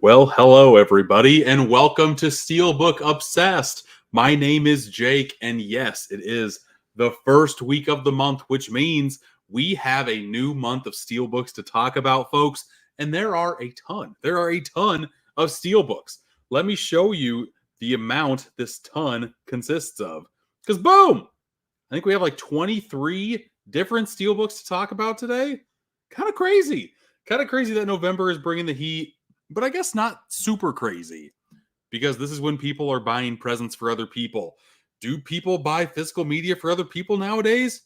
Well, hello everybody, and welcome to Steelbook Obsessed. My name is Jake, and yes, it is the first week of the month, which means we have a new month of Steelbooks to talk about, folks. And there are a ton. There are a ton of Steelbooks. Let me show you the amount this ton consists of. Because boom! I think we have like 23 different Steelbooks to talk about today. Kind of crazy. Kind of crazy that November is bringing the heat, but I guess not super crazy because this is when people are buying presents for other people. Do people buy physical media for other people nowadays?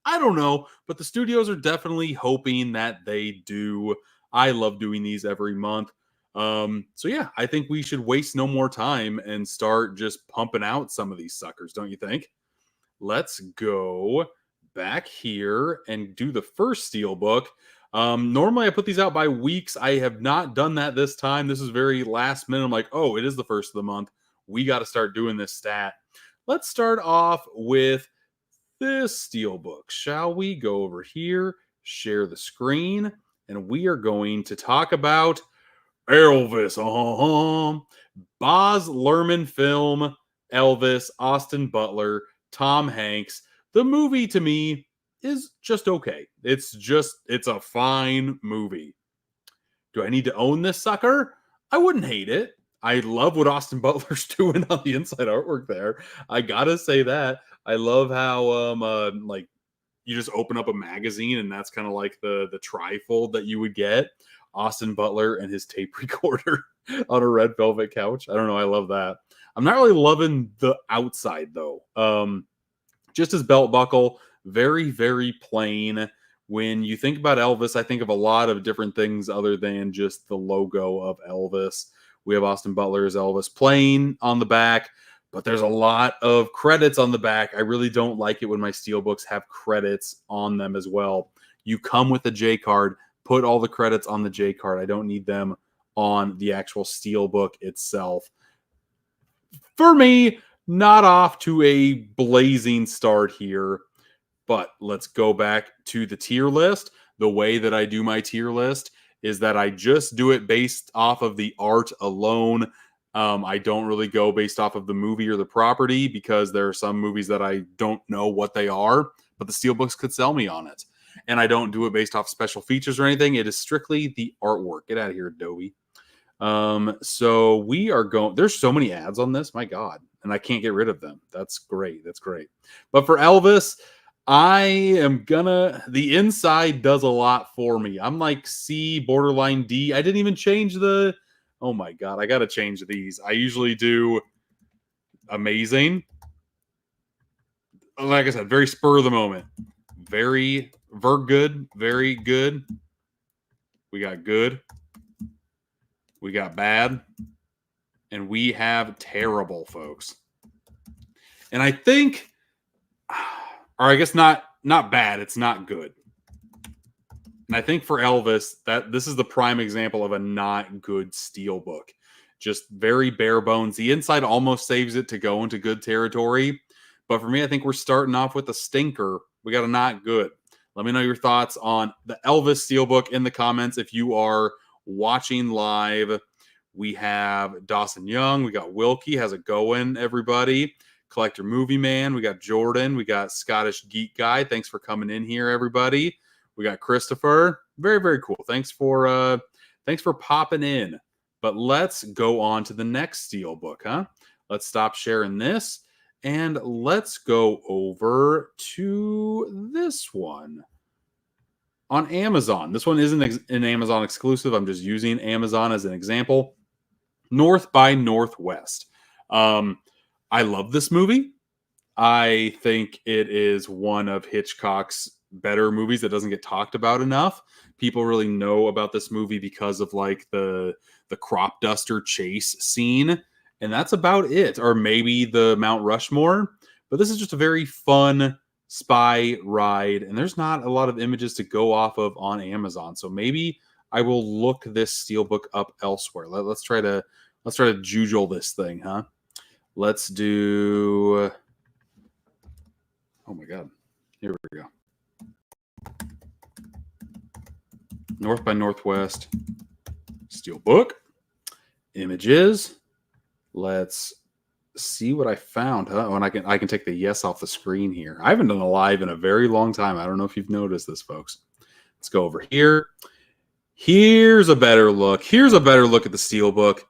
I don't know, but the studios are definitely hoping that they do. I love doing these every month. So yeah, I think we should waste no more time and start just pumping out some of these suckers, don't you think? Let's go back here and do the first Steelbook. Normally I put these out by weeks. I have not done that this time. This is very last minute. I'm like, oh, it is the first of the month. We got to start doing this stat. Let's start off with this Steelbook. Shall we go over here, share the screen, and we are going to talk about Elvis. Baz Luhrmann film, Elvis, Austin Butler, Tom Hanks. The movie to me is just okay. It's a fine movie. Do I need to own this sucker? I wouldn't hate it. I love what Austin Butler's doing on the inside artwork there. I gotta say that. I love how like you just open up a magazine and that's kind of like the trifold that you would get. Austin Butler and his tape recorder on a red velvet couch. I don't know. I love that. I'm not really loving the outside though. Just his belt buckle, very, very plain. When you think about Elvis, I think of a lot of different things other than just the logo of Elvis. We have Austin Butler as Elvis plain on the back, but there's a lot of credits on the back. I really don't like it when my Steelbooks have credits on them as well. You come with a J card, put all the credits on the J card. I don't need them on the actual Steelbook itself. For me, not off to a blazing start here, but let's go back to the tier list. The way that I do my tier list is that I just do it based off of the art alone. I don't really go based off of the movie or the property because there are some movies that I don't know what they are, but the Steelbooks could sell me on it. And I don't do it based off special features or anything. It is strictly the artwork. Get out of here, Adobe. So we are going, there's so many ads on this, my God, and I can't get rid of them. That's great. That's great. But for Elvis, the inside does a lot for me. I'm like C, borderline D. I didn't even change oh my God, I got to change these. I usually do amazing. Like I said, very spur of the moment. Very good. Very good. We got good. We got bad. And we have terrible, folks. And I think, or I guess not bad, it's not good. And I think for Elvis, that this is the prime example of a not good Steelbook. Just very bare bones. The inside almost saves it to go into good territory. But for me, I think we're starting off with a stinker. We got a not good. Let me know your thoughts on the Elvis Steelbook in the comments if you are watching live. We have Dawson Young. We got Wilkie. How's it going, everybody? Collector Movie Man. We got Jordan. We got Scottish Geek Guy. Thanks for coming in here, everybody. We got Christopher. Very, very cool. Thanks for popping in. But let's go on to the next Steelbook, huh? Let's stop sharing this and let's go over to this one on Amazon. This one isn't an Amazon exclusive. I'm just using Amazon as an example. North by Northwest. I love this movie. I think it is one of Hitchcock's better movies that doesn't get talked about enough. People really know about this movie because of like the crop duster chase scene, and that's about it. Or maybe the Mount Rushmore. But this is just a very fun spy ride, and there's not a lot of images to go off of on Amazon. So maybe I will look this Steelbook up elsewhere. Let's try to juggle this thing, huh? Let's do. Oh my God! Here we go. North by Northwest Steelbook. images. Let's see what I found. Oh, and I can take the yes off the screen here. I haven't done a live in a very long time. I don't know if you've noticed this, folks. Let's go over here. Here's a better look. Here's a better look at the Steelbook.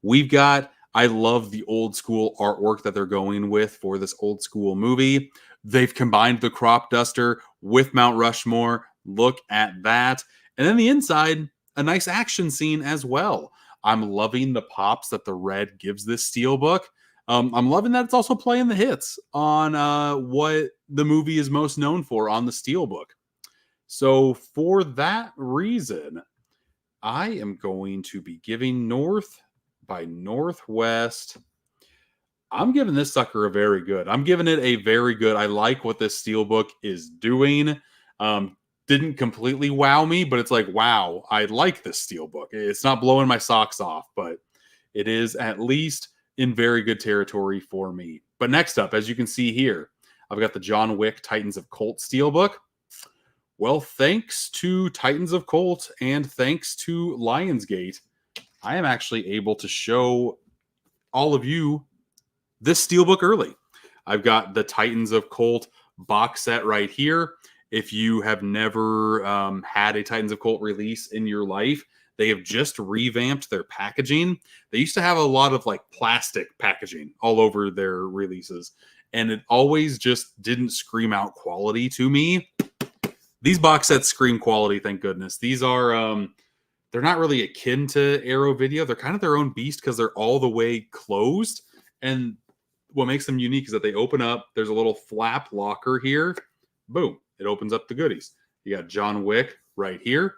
We've got, I love the old school artwork that they're going with for this old school movie. They've combined the crop duster with Mount Rushmore. Look at that. And then the inside, a nice action scene as well. I'm loving the pops that the red gives this Steelbook. I'm loving that it's also playing the hits on what the movie is most known for on the Steelbook. So for that reason, I am going to be giving North by Northwest. I'm giving this sucker a very good. I'm giving it a very good. I like what this Steelbook is doing. Didn't completely wow me, but it's like, wow, I like this Steelbook. It's not blowing my socks off, but it is at least in very good territory for me. But next up, as you can see here, I've got the John Wick Titans of Colt Steelbook. Well, thanks to Titans of Colt and thanks to Lionsgate, I am actually able to show all of you this Steelbook early. I've got the Titans of Colt box set right here. If you have never had a Titans of Colt release in your life, they have just revamped their packaging. They used to have a lot of like plastic packaging all over their releases, and it always just didn't scream out quality to me. These box sets scream quality, thank goodness. These are, they're not really akin to Arrow Video. They're kind of their own beast because they're all the way closed. And what makes them unique is that they open up. There's a little flap locker here. Boom. It opens up the goodies. You got John Wick right here.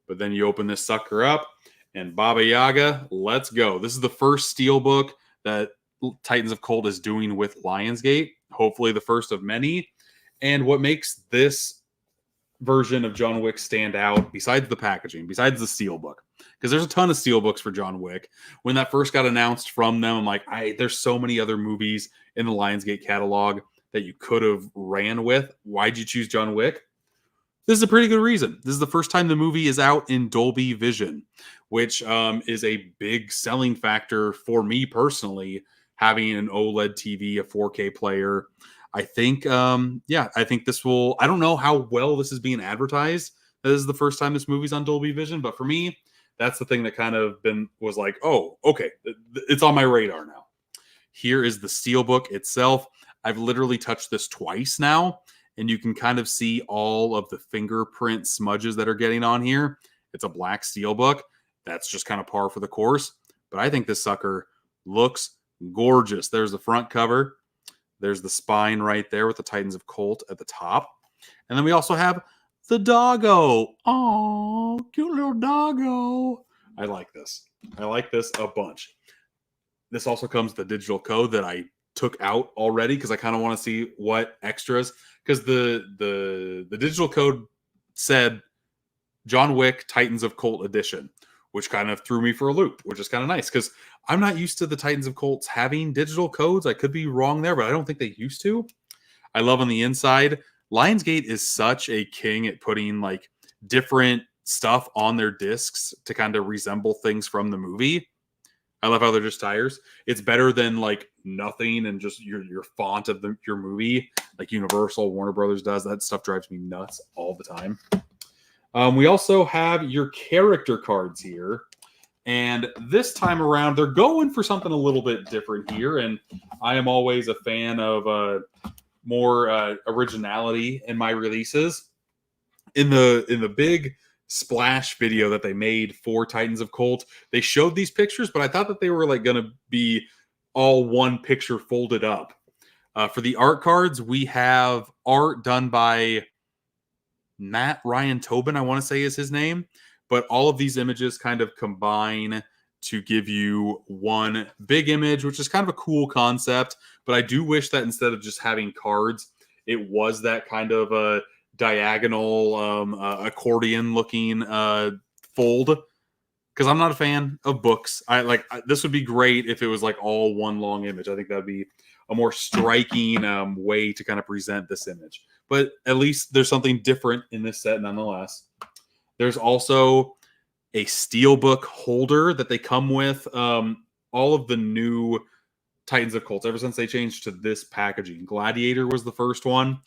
But then you open this sucker up. And Baba Yaga, let's go. This is the first Steelbook that Titans of Colt is doing with Lionsgate. Hopefully the first of many. And what makes this version of John Wick stand out besides the packaging, besides the Steelbook, because there's a ton of Steelbooks for John Wick. When that first got announced from them, I'm like, there's so many other movies in the Lionsgate catalog that you could have ran with. Why'd you choose John Wick? This is a pretty good reason. This is the first time the movie is out in Dolby Vision, which is a big selling factor for me personally, having an OLED TV, a 4K player. I think, I think this will, I don't know how well this is being advertised. This is the first time this movie's on Dolby Vision, but for me, that's the thing that kind of was like, oh, okay, it's on my radar now. Here is the Steelbook itself. I've literally touched this twice now, and you can kind of see all of the fingerprint smudges that are getting on here. It's a black Steelbook. That's just kind of par for the course, but I think this sucker looks gorgeous. There's the front cover. There's the spine right there with the Titans of Colt at the top. And then we also have the doggo. Oh, cute little doggo. I like this. I like this a bunch. This also comes with the digital code that I took out already because I kind of want to see what extras. Because the digital code said John Wick Titans of Colt Edition, which kind of threw me for a loop, which is kind of nice because I'm not used to the Titans of Colts having digital codes. I could be wrong there, but I don't think they used to. I love on the inside. Lionsgate is such a king at putting like different stuff on their discs to kind of resemble things from the movie. I love how they're just tires. It's better than like nothing and just your font of your movie, like Universal, Warner Brothers does. That stuff drives me nuts all the time. We also have your character cards here. And this time around, they're going for something a little bit different here. And I am always a fan of more originality in my releases. In the big splash video that they made for Titans of Colt, they showed these pictures, but I thought that they were like going to be all one picture folded up. For the art cards, we have art done by Matt Ryan Tobin, I want to say is his name. But all of these images kind of combine to give you one big image, which is kind of a cool concept. But I do wish that instead of just having cards, it was that kind of a diagonal accordion-looking fold. Because I'm not a fan of books. This would be great if it was like all one long image. I think that would be a more striking way to kind of present this image. But at least there's something different in this set nonetheless. There's also a Steelbook holder that they come with. All of the new Titans of Colts, ever since they changed to this packaging. Gladiator was the first one.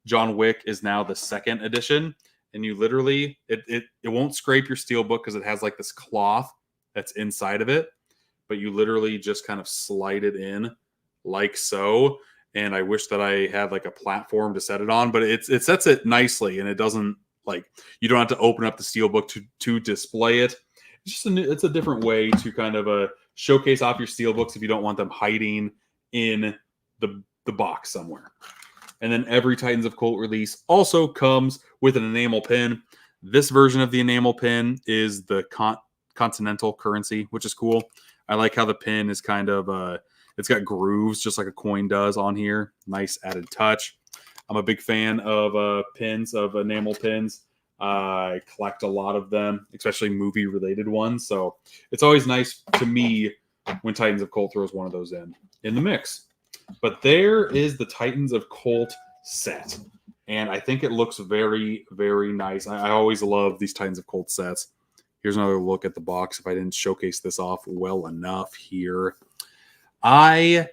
John Wick is now the second edition. And you literally, it won't scrape your Steelbook because it has like this cloth that's inside of it. But you literally just kind of slide it in like so. And I wish that I had like a platform to set it on, but it sets it nicely, and it doesn't like, you don't have to open up the Steelbook to display it. It's just it's a different way to kind of showcase off your Steelbooks if you don't want them hiding in the box somewhere. And then every Titans of Colt release also comes with an enamel pin. This version of the enamel pin is the continental currency, which is cool. I like how the pin is kind of it's got grooves just like a coin does on here. Nice added touch. I'm a big fan of pins, of enamel pins. I collect a lot of them, especially movie-related ones. So it's always nice to me when Titans of Colt throws one of those in the mix. But there is the Titans of Colt set. And I think it looks very, very nice. I always love these Titans of Colt sets. Here's another look at the box if I didn't showcase this off well enough here. I'm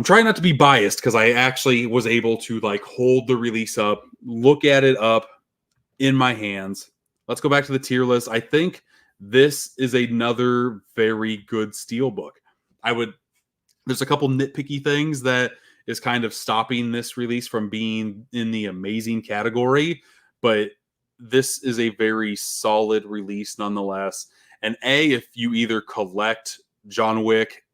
trying not to be biased because I actually was able to like hold the release up, look at it up in my hands. Let's go back to the tier list. I think this is another very good Steelbook. There's a couple nitpicky things that is kind of stopping this release from being in the amazing category, but this is a very solid release nonetheless. And if you either collect John Wick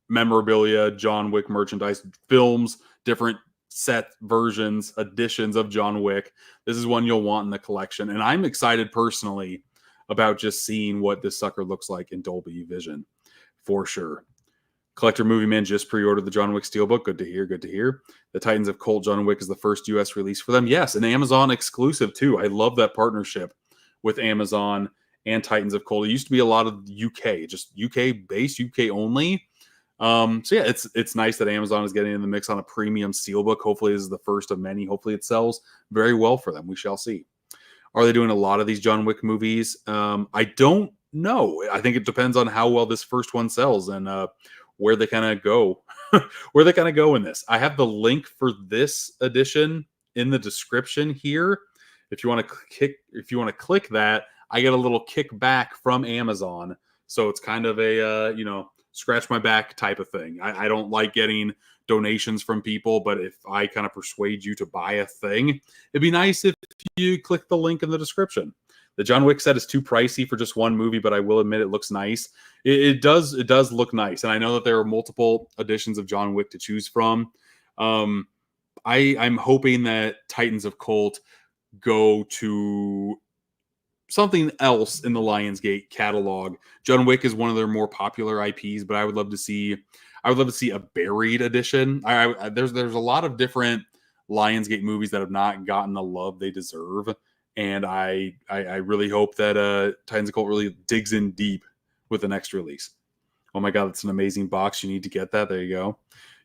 memorabilia, John Wick merchandise, films, different set versions, editions of John Wick, this is one you'll want in the collection. And I'm excited personally about just seeing what this sucker looks like in Dolby Vision for sure. Collector Movie Man just pre-ordered the John Wick Steelbook. Good to hear. Good to hear. The Titans of Colt John Wick is the first U.S. release for them. Yes, an Amazon exclusive too. I love that partnership with Amazon and Titans of Colt. It used to be a lot of UK, just UK based, UK only. So yeah, it's nice that Amazon is getting in the mix on a premium Steelbook. Hopefully this is the first of many. Hopefully it sells very well for them. We shall see. Are they doing a lot of these John Wick movies? I don't know. I think it depends on how well this first one sells and where they kind of go, where they kind of go in this. I have the link for this edition in the description here. If you want to click that, I get a little kickback from Amazon. So it's kind of a scratch my back type of thing. I don't like getting donations from people, but if I kind of persuade you to buy a thing, it'd be nice if you click the link in the description. The John Wick set is too pricey for just one movie, but I will admit it looks nice. It does look nice, and I know that there are multiple editions of John Wick to choose from. I'm hoping that Titans of Colt go to something else in the Lionsgate catalog. John Wick is one of their more popular IPs, but I would love to see a buried edition. There's a lot of different Lionsgate movies that have not gotten the love they deserve. And I really hope that Titans of Colt really digs in deep with the next release. Oh my God, it's an amazing box. You need to get that. There you go.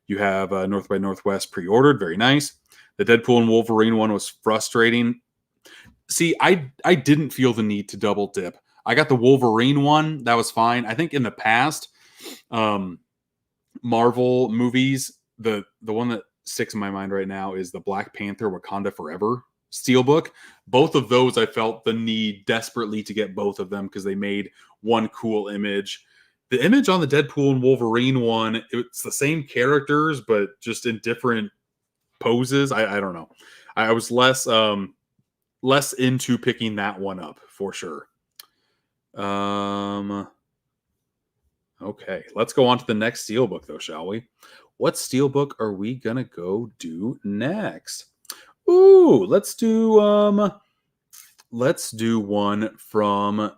You have North by Northwest pre-ordered. Very nice. The Deadpool and Wolverine one was frustrating. See, I didn't feel the need to double dip. I got the Wolverine one. That was fine. I think in the past, Marvel movies, the one that sticks in my mind right now is the Black Panther Wakanda Forever Steelbook. Both of those, I felt the need desperately to get both of them because they made one cool image. The image on the Deadpool and Wolverine one, it's the same characters, but just in different poses. I don't know. I was less into picking that one up for sure. Okay, let's go on to the next Steelbook though, shall we? What Steelbook are we gonna go do next? Ooh, let's do one from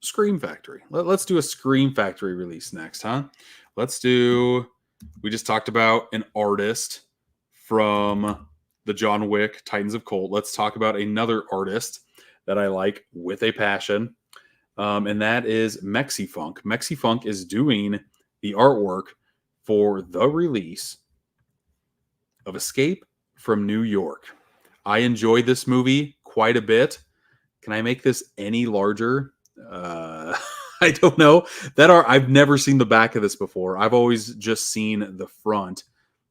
Scream Factory. Let's do a Scream Factory release next, huh? We just talked about an artist from the John Wick Titans of Colt. Let's talk about another artist that I like with a passion, and that is Mexifunk. Mexifunk is doing the artwork for the release of Escape from New York. I enjoyed this movie quite a bit. Can I make this any larger? I don't know. I've never seen the back of this before. I've always just seen the front.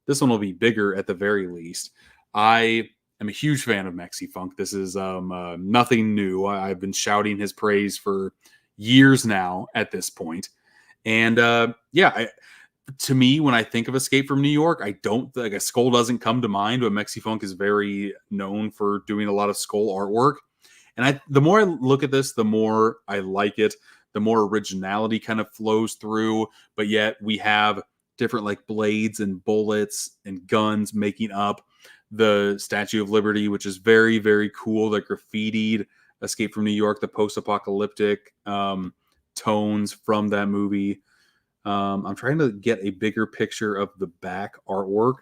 This one will be bigger at the very least. I am a huge fan of Mexi Funk. This is nothing new. I've been shouting his praise for years now at this point. And to me, when I think of Escape from New York, I don't like a skull doesn't come to mind, but Mexi Funk is very known for doing a lot of skull artwork. And the more I look at this, the more I like it. The more originality kind of flows through, but yet we have different like blades and bullets and guns making up the Statue of Liberty, which is very, very cool. The graffitied Escape from New York, the post-apocalyptic tones from that movie. I'm trying to get a bigger picture of the back artwork,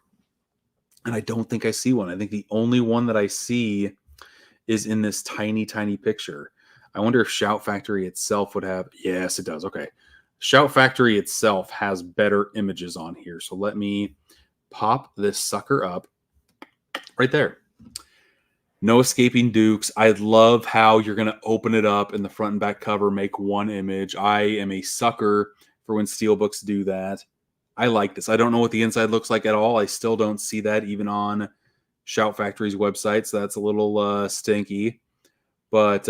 and I don't think I see one. I think the only one that I see is in this tiny, tiny picture. I wonder if Shout Factory itself would have... Yes, it does. Okay. Shout Factory itself has better images on here. So let me pop this sucker up right there. No Escaping Dukes. I love how you're going to open it up in the front and back cover, make one image. I am a sucker for when Steelbooks do that. I like this. I don't know what the inside looks like at all. I still don't see that even on Shout Factory's website, so that's a little stinky. But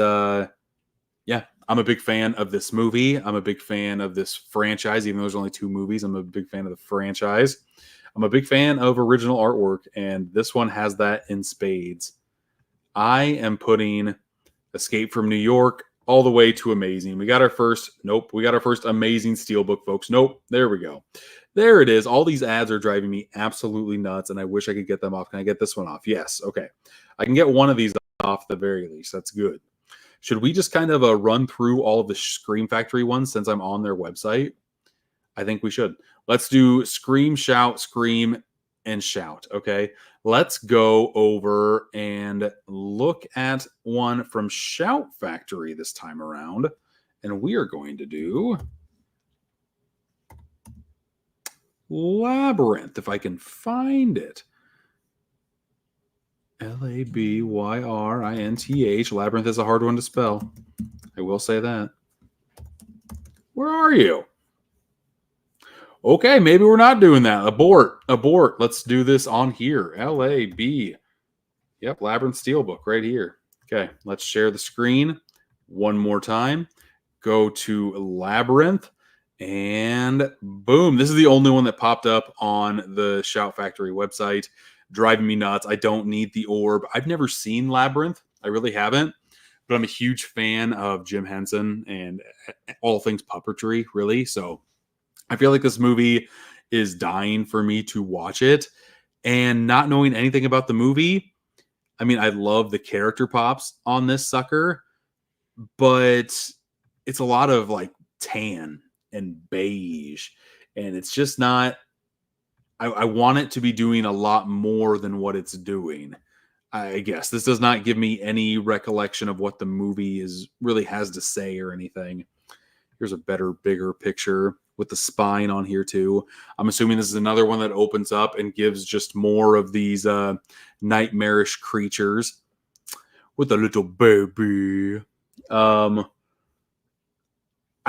yeah, I'm a big fan of this movie. I'm a big fan of this franchise, even though there's only 2 movies. I'm a big fan of the franchise. I'm a big fan of original artwork, and this one has that in spades. I am putting Escape from New York all the way to amazing. We got our first amazing Steelbook, folks. Nope, there we go. There it is. All these ads are driving me absolutely nuts, and I wish I could get them off. Can I get this one off? Yes. Okay. I can get one of these off at the very least. That's good. Should we just kind of run through all of the Scream Factory ones since I'm on their website? I think we should. Let's do Scream, Shout, Scream, and Shout. Okay. Let's go over and look at one from Shout Factory this time around. And we are going to do Labyrinth, if I can find it. Labyrintھ. Labyrinth is a hard one to spell. I will say that. Where are you? Okay, maybe we're not doing that. Abort. Let's do this on here. LAB. Yep, Labyrinth Steelbook right here. Okay, let's share the screen one more time. Go to Labyrinth. And boom. This is the only one that popped up on the Shout Factory website. Driving me nuts. I don't need the orb. I've never seen Labyrinth. I really haven't. But I'm a huge fan of Jim Henson and all things puppetry, really. So I feel like this movie is dying for me to watch it. And not knowing anything about the movie, I mean, I love the character pops on this sucker, but it's a lot of like tan and beige. And it's just not... I want it to be doing a lot more than what it's doing. I guess this does not give me any recollection of what the movie really has to say or anything. Here's a better, bigger picture with the spine on here too. I'm assuming this is another one that opens up and gives just more of these nightmarish creatures with a little baby.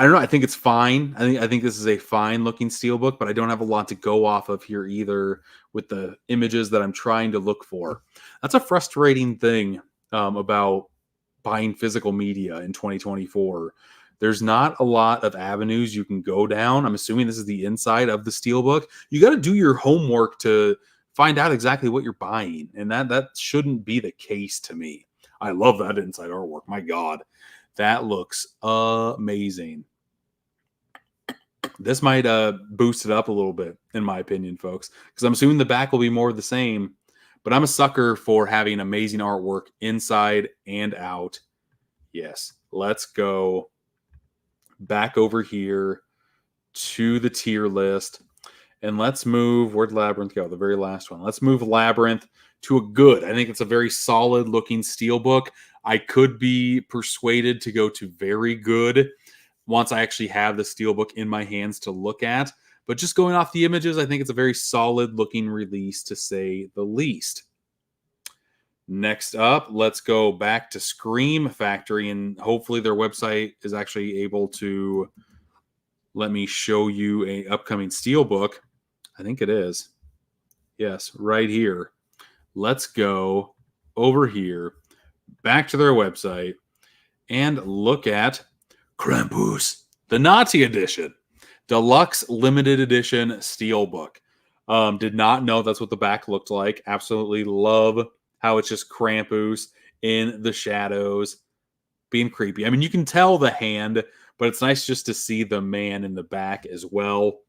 I don't know. I think it's fine. I think this is a fine looking Steelbook, but I don't have a lot to go off of here either with the images that I'm trying to look for. That's a frustrating thing about buying physical media in 2024. There's not a lot of avenues you can go down. I'm assuming this is the inside of the Steelbook. You got to do your homework to find out exactly what you're buying, and that shouldn't be the case to me. I love that inside artwork. My God, that looks amazing. This might boost it up a little bit, in my opinion, folks, because I'm assuming the back will be more of the same. But I'm a sucker for having amazing artwork inside and out. Yes, let's go back over here to the tier list. And let's move... Where'd Labyrinth go? The very last one. Let's move Labyrinth to a good. I think it's a very solid looking Steelbook. I could be persuaded to go to very good once I actually have the Steelbook in my hands to look at. But just going off the images, I think it's a very solid looking release, to say the least. Next up, let's go back to Scream Factory, and hopefully their website is actually able to let me show you a upcoming Steelbook. I think it is. Yes, right here. Let's go over here, back to their website, and look at Krampus, the Nazi edition, deluxe limited edition Steelbook. Did not know that's what the back looked like. Absolutely love how it's just Krampus in the shadows being creepy. I mean, you can tell the hand, but it's nice just to see the man in the back as well.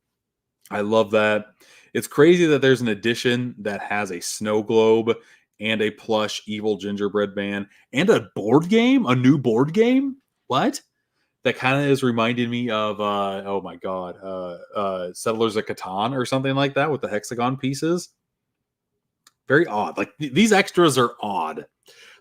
I love that. It's crazy that there's an edition that has a snow globe and a plush evil gingerbread man and a board game, a new board game. What? That kind of is reminding me of oh my god, Settlers of Catan or something like that with the hexagon pieces. Very odd. Like these extras are odd.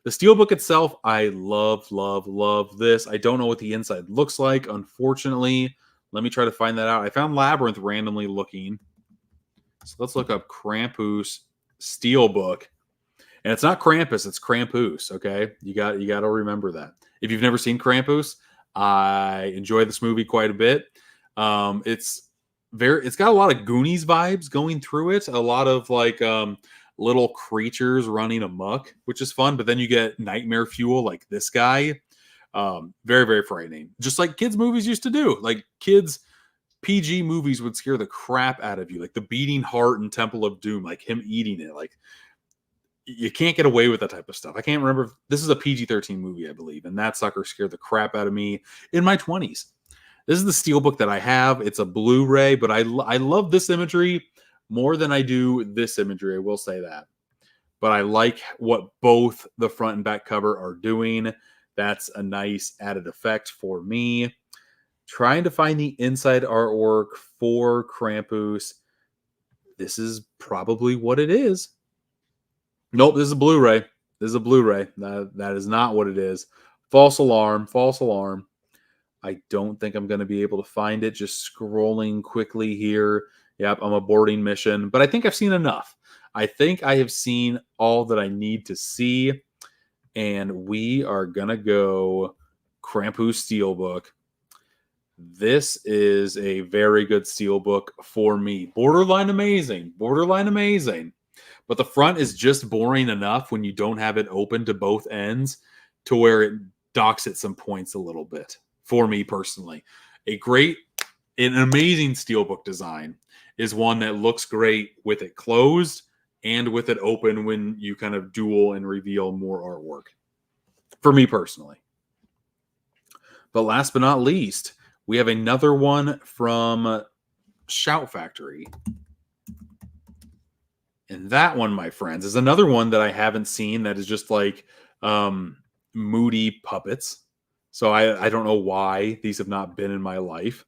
The Steelbook itself, I love this. I don't know what the inside looks like, unfortunately. Let me try to find that out. I found Labyrinth randomly looking. So let's look up Krampus Steelbook. And it's not Krampus, it's Krampus, okay? You got to remember that. If you've never seen Krampus, I enjoy this movie quite a bit. It's got a lot of Goonies vibes going through it. A lot of like little creatures running amok, which is fun. But then you get nightmare fuel like this guy. Very, very frightening. Just like kids' movies used to do. Like kids' PG movies would scare the crap out of you. Like the Beating Heart and Temple of Doom, like him eating it. Like you can't get away with that type of stuff. I can't remember. This is a PG-13 movie, I believe. And that sucker scared the crap out of me in my 20s. This is the Steelbook that I have. It's a Blu-ray, but I love this imagery more than I do this imagery. I will say that. But I like what both the front and back cover are doing. That's a nice added effect for me. Trying to find the inside artwork for Krampus. This is probably what it is. Nope, this is a Blu-ray. This is a Blu-ray. That is not what it is. False alarm. False alarm. I don't think I'm going to be able to find it. Just scrolling quickly here. Yep, I'm aborting mission. But I think I've seen enough. I think I have seen all that I need to see. And we are going to go Krampus Steelbook. This is a very good Steelbook for me. Borderline amazing. Borderline amazing. But the front is just boring enough when you don't have it open to both ends to where it docks at some points a little bit. For me personally, an amazing Steelbook design is one that looks great with it closed and with it open when you kind of dual and reveal more artwork. For me personally. But last but not least, we have another one from Shout Factory. And that one, my friends, is another one that I haven't seen that is just like moody puppets. So I don't know why these have not been in my life,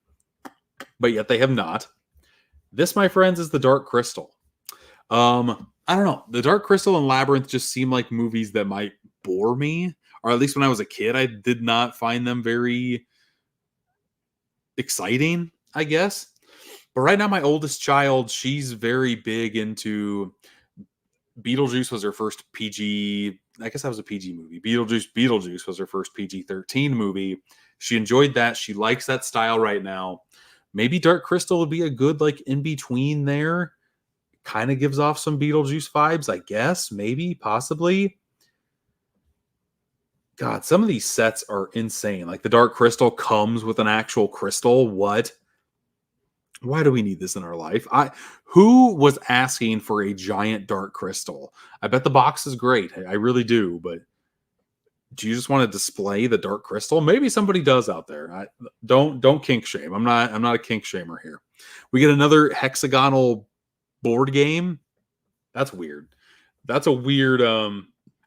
but yet they have not. This, my friends, is the Dark Crystal. I don't know. The Dark Crystal and Labyrinth just seem like movies that might bore me, or at least when I was a kid, I did not find them very exciting, I guess. But right now, my oldest child, she's very big into Beetlejuice was her first PG. I guess that was a PG movie. Beetlejuice was her first PG-13 movie. She enjoyed that. She likes that style right now. Maybe Dark Crystal would be a good like in between there. Kind of gives off some Beetlejuice vibes, I guess. Maybe, possibly. God, some of these sets are insane. Like the Dark Crystal comes with an actual crystal. What? Why do we need this in our life? Who was asking for a giant dark crystal? I bet the box is great. I really do. But do you just want to display the dark crystal? Maybe somebody does out there. Don't kink shame. I'm not a kink shamer here. We get another hexagonal board game. That's weird. That's a weird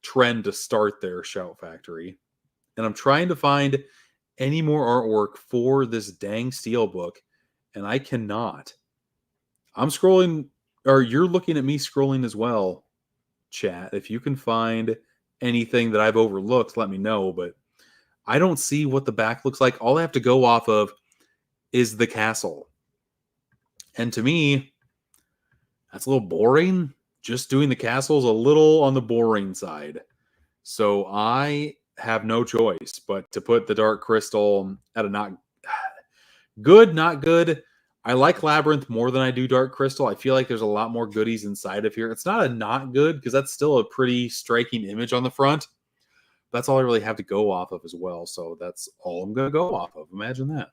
trend to start there, Shout Factory. And I'm trying to find any more artwork for this dang Steelbook. And I cannot. I'm scrolling, or you're looking at me scrolling as well, chat. If you can find anything that I've overlooked, let me know. But I don't see what the back looks like. All I have to go off of is the castle. And to me, that's a little boring. Just doing the castle is a little on the boring side. So I have no choice but to put the Dark Crystal at a not good, not good. I like Labyrinth more than I do Dark Crystal. I feel like there's a lot more goodies inside of here. It's not a not good because that's still a pretty striking image on the front. That's all I really have to go off of as well. So that's all I'm going to go off of. Imagine that.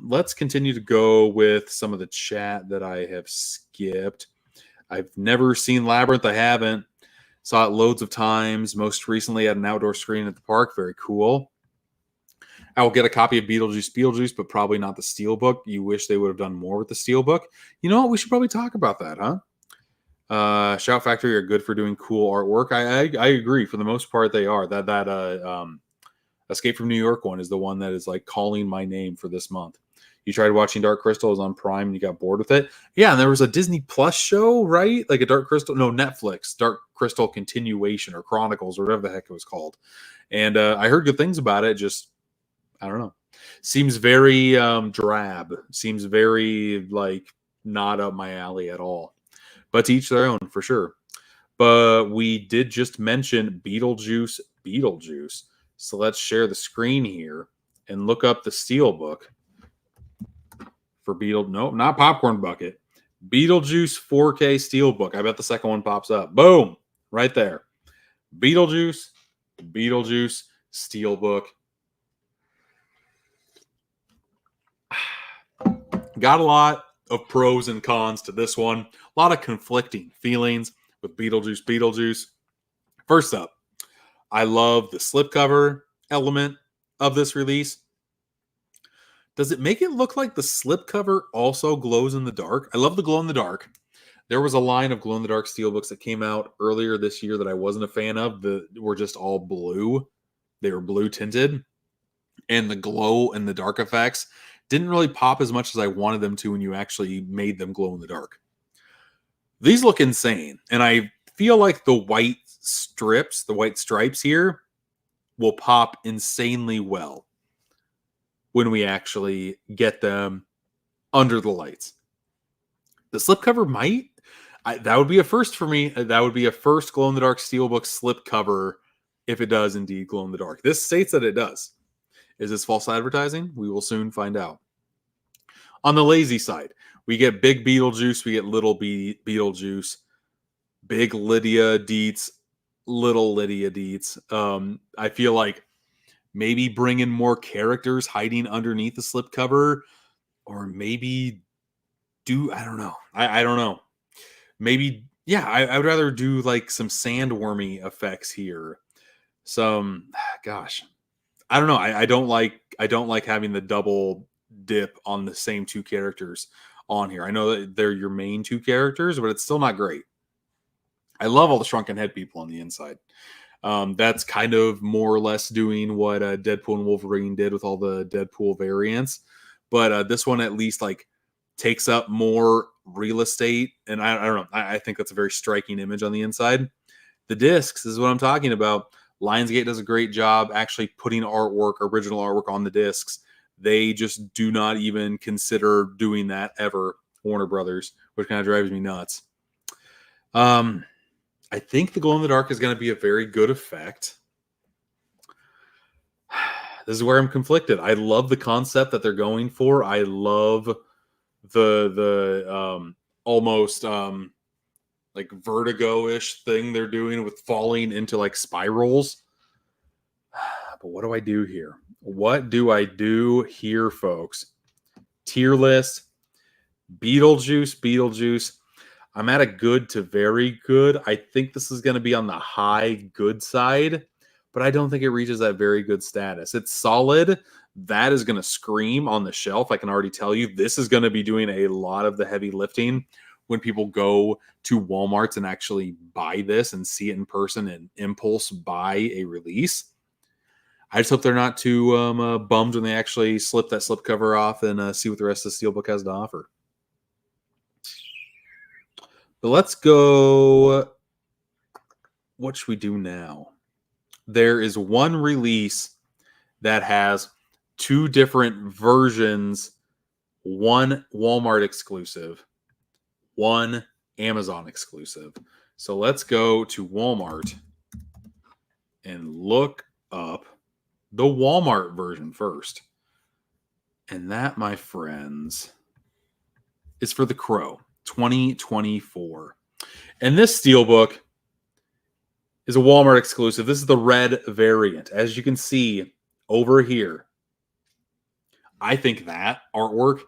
Let's continue to go with some of the chat that I have skipped. I've never seen Labyrinth. I haven't. Saw it loads of times. Most recently at an outdoor screen at the park. Very cool. I will get a copy of Beetlejuice, but probably not the Steelbook. You wish they would have done more with the Steelbook. You know what? We should probably talk about that, huh? Shout Factory are good for doing cool artwork. I agree. For the most part, they are. That Escape from New York one is the one that is like calling my name for this month. You tried watching Dark Crystal, it was on Prime, and you got bored with it. Yeah, and there was a Disney Plus show, right? Like a Dark Crystal, no, Netflix, Dark Crystal Continuation or Chronicles or whatever the heck it was called. And I heard good things about it. Just, I don't know. Seems very drab. Seems very like not up my alley at all. But to each their own, for sure. But we did just mention Beetlejuice. So let's share the screen here and look up the Steelbook for No, not Popcorn Bucket. Beetlejuice 4K Steelbook. I bet the second one pops up. Boom. Right there. Beetlejuice Steelbook. Got a lot of pros and cons to this one. A lot of conflicting feelings with Beetlejuice. First up, I love the slipcover element of this release. Does it make it look like the slipcover also glows in the dark? I love the glow in the dark. There was a line of glow in the dark steelbooks that came out earlier this year that I wasn't a fan of. That were just all blue. They were blue tinted. And the glow and the dark effects didn't really pop as much as I wanted them to when you actually made them glow in the dark. These look insane. And I feel like the white strips, the white stripes here, will pop insanely well when we actually get them under the lights. The slipcover might. That would be a first for me. That would be a first glow-in-the-dark Steelbook slipcover if it does indeed glow in the dark. This states that it does. Is this false advertising? We will soon find out. On the lazy side, we get big Beetlejuice, we get little Beetlejuice, big Lydia Dietz, little Lydia Dietz. I feel like maybe bring in more characters hiding underneath the slipcover, or maybe I don't know. I don't know. Maybe, yeah, I would rather do like some sandwormy effects here. Gosh, I don't know. I don't like having the double dip on the same two characters on here. I know that they're your main two characters, but it's still not great. I love all the shrunken head people on the inside. That's kind of more or less doing what Deadpool and Wolverine did with all the Deadpool variants. But this one at least like takes up more real estate. And I don't know. I think that's a very striking image on the inside. The discs is what I'm talking about. Lionsgate does a great job actually putting original artwork on the discs. They just do not even consider doing that ever, Warner Brothers, which kind of drives me nuts. I think the glow in the dark is going to be a very good effect. This is where I'm conflicted. I love the concept that they're going for. I love the almost like Vertigo-ish thing they're doing with falling into like spirals. But what do I do here? What do I do here, folks? Tier list. Beetlejuice. I'm at a good to very good. I think this is going to be on the high good side, but I don't think it reaches that very good status. It's solid. That is going to scream on the shelf. I can already tell you this is going to be doing a lot of the heavy lifting when people go to Walmarts and actually buy this and see it in person and impulse buy a release. I just hope they're not too bummed when they actually slip that slipcover off and see what the rest of the Steelbook has to offer. But let's go. What should we do now? There is one release that has two different versions, one Walmart exclusive, one Amazon exclusive. So let's go to Walmart and look up the Walmart version first. And that, my friends, is for The Crow 2024. And this Steelbook is a Walmart exclusive. This is the red variant. As you can see over here, I think that artwork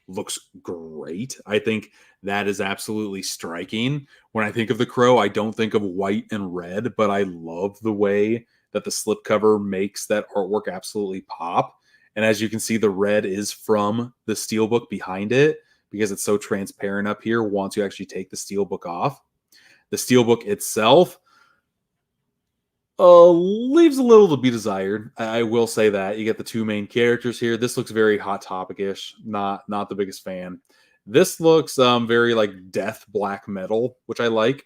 looks great. I think that is absolutely striking. When I think of The Crow, I don't think of white and red, but I love the way that the slipcover makes that artwork absolutely pop. And as you can see, the red is from the Steelbook behind it because it's so transparent up here once you actually take the Steelbook off. The Steelbook itself leaves a little to be desired. I will say that. You get the two main characters here. This looks very Hot Topic-ish. Not the biggest fan. This looks very like death black metal, which I like.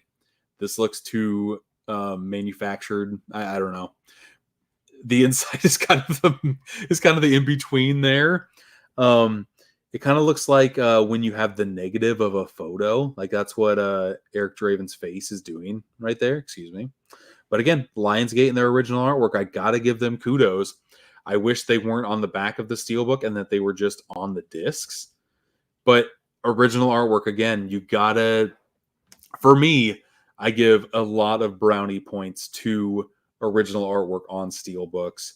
This looks too manufactured. I don't know. The inside is kind of the in between there. It kind of looks like when you have the negative of a photo. Like that's what Eric Draven's face is doing right there. Excuse me. But again, Lionsgate in their original artwork, I got to give them kudos. I wish they weren't on the back of the Steelbook and that they were just on the discs. But original artwork, again, you got to, for me, I give a lot of brownie points to original artwork on Steelbooks.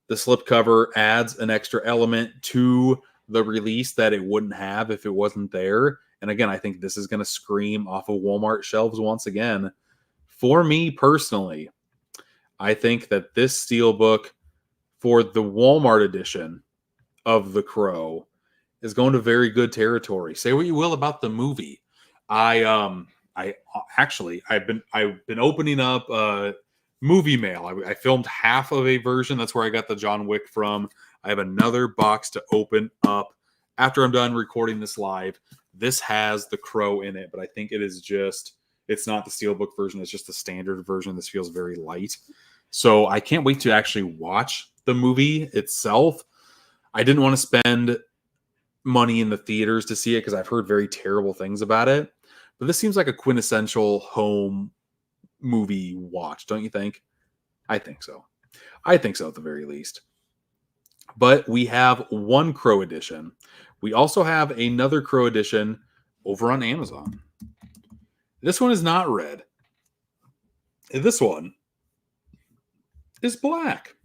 The slipcover adds an extra element to the release that it wouldn't have if it wasn't there. And again, I think this is going to scream off of Walmart shelves once again. For me personally, I think that this Steelbook for the Walmart edition of The Crow is going to very good territory. Say what you will about the movie. I've been opening up movie mail. I filmed half of a version. That's where I got the John Wick from. I have another box to open up after I'm done recording this live. This has The Crow in it, but I think it's not the Steelbook version. It's just the standard version. This feels very light. So I can't wait to actually watch the movie itself. I didn't want to spend money in the theaters to see it because I've heard very terrible things about it. But this seems like a quintessential home movie watch, don't you think? I think so. I think so at the very least. But we have one Crow edition. We also have another Crow edition over on Amazon. This one is not red. This one is black.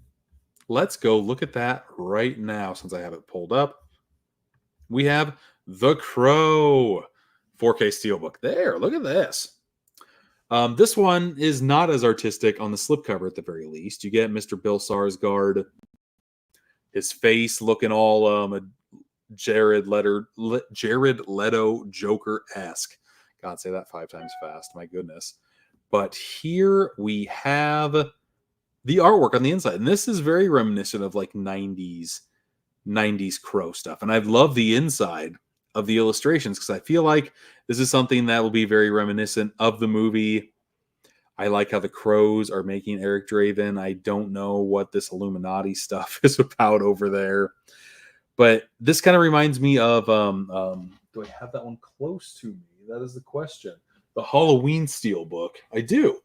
Let's go look at that right now since I have it pulled up. We have The Crow 4K Steelbook. There, look at this. This one is not as artistic on the slipcover at the very least. You get Mr. Bill Skarsgård, his face looking all Jared Leto Joker-esque. God, say that 5 times fast. My goodness. But here we have the artwork on the inside. And this is very reminiscent of like 90s Crow stuff. And I love the inside of the illustrations because I feel like this is something that will be very reminiscent of the movie. I like how the Crows are making Eric Draven. I don't know what this Illuminati stuff is about over there. But this kind of reminds me of, do I have that one close to me? That is the question. The Halloween Steelbook. I do.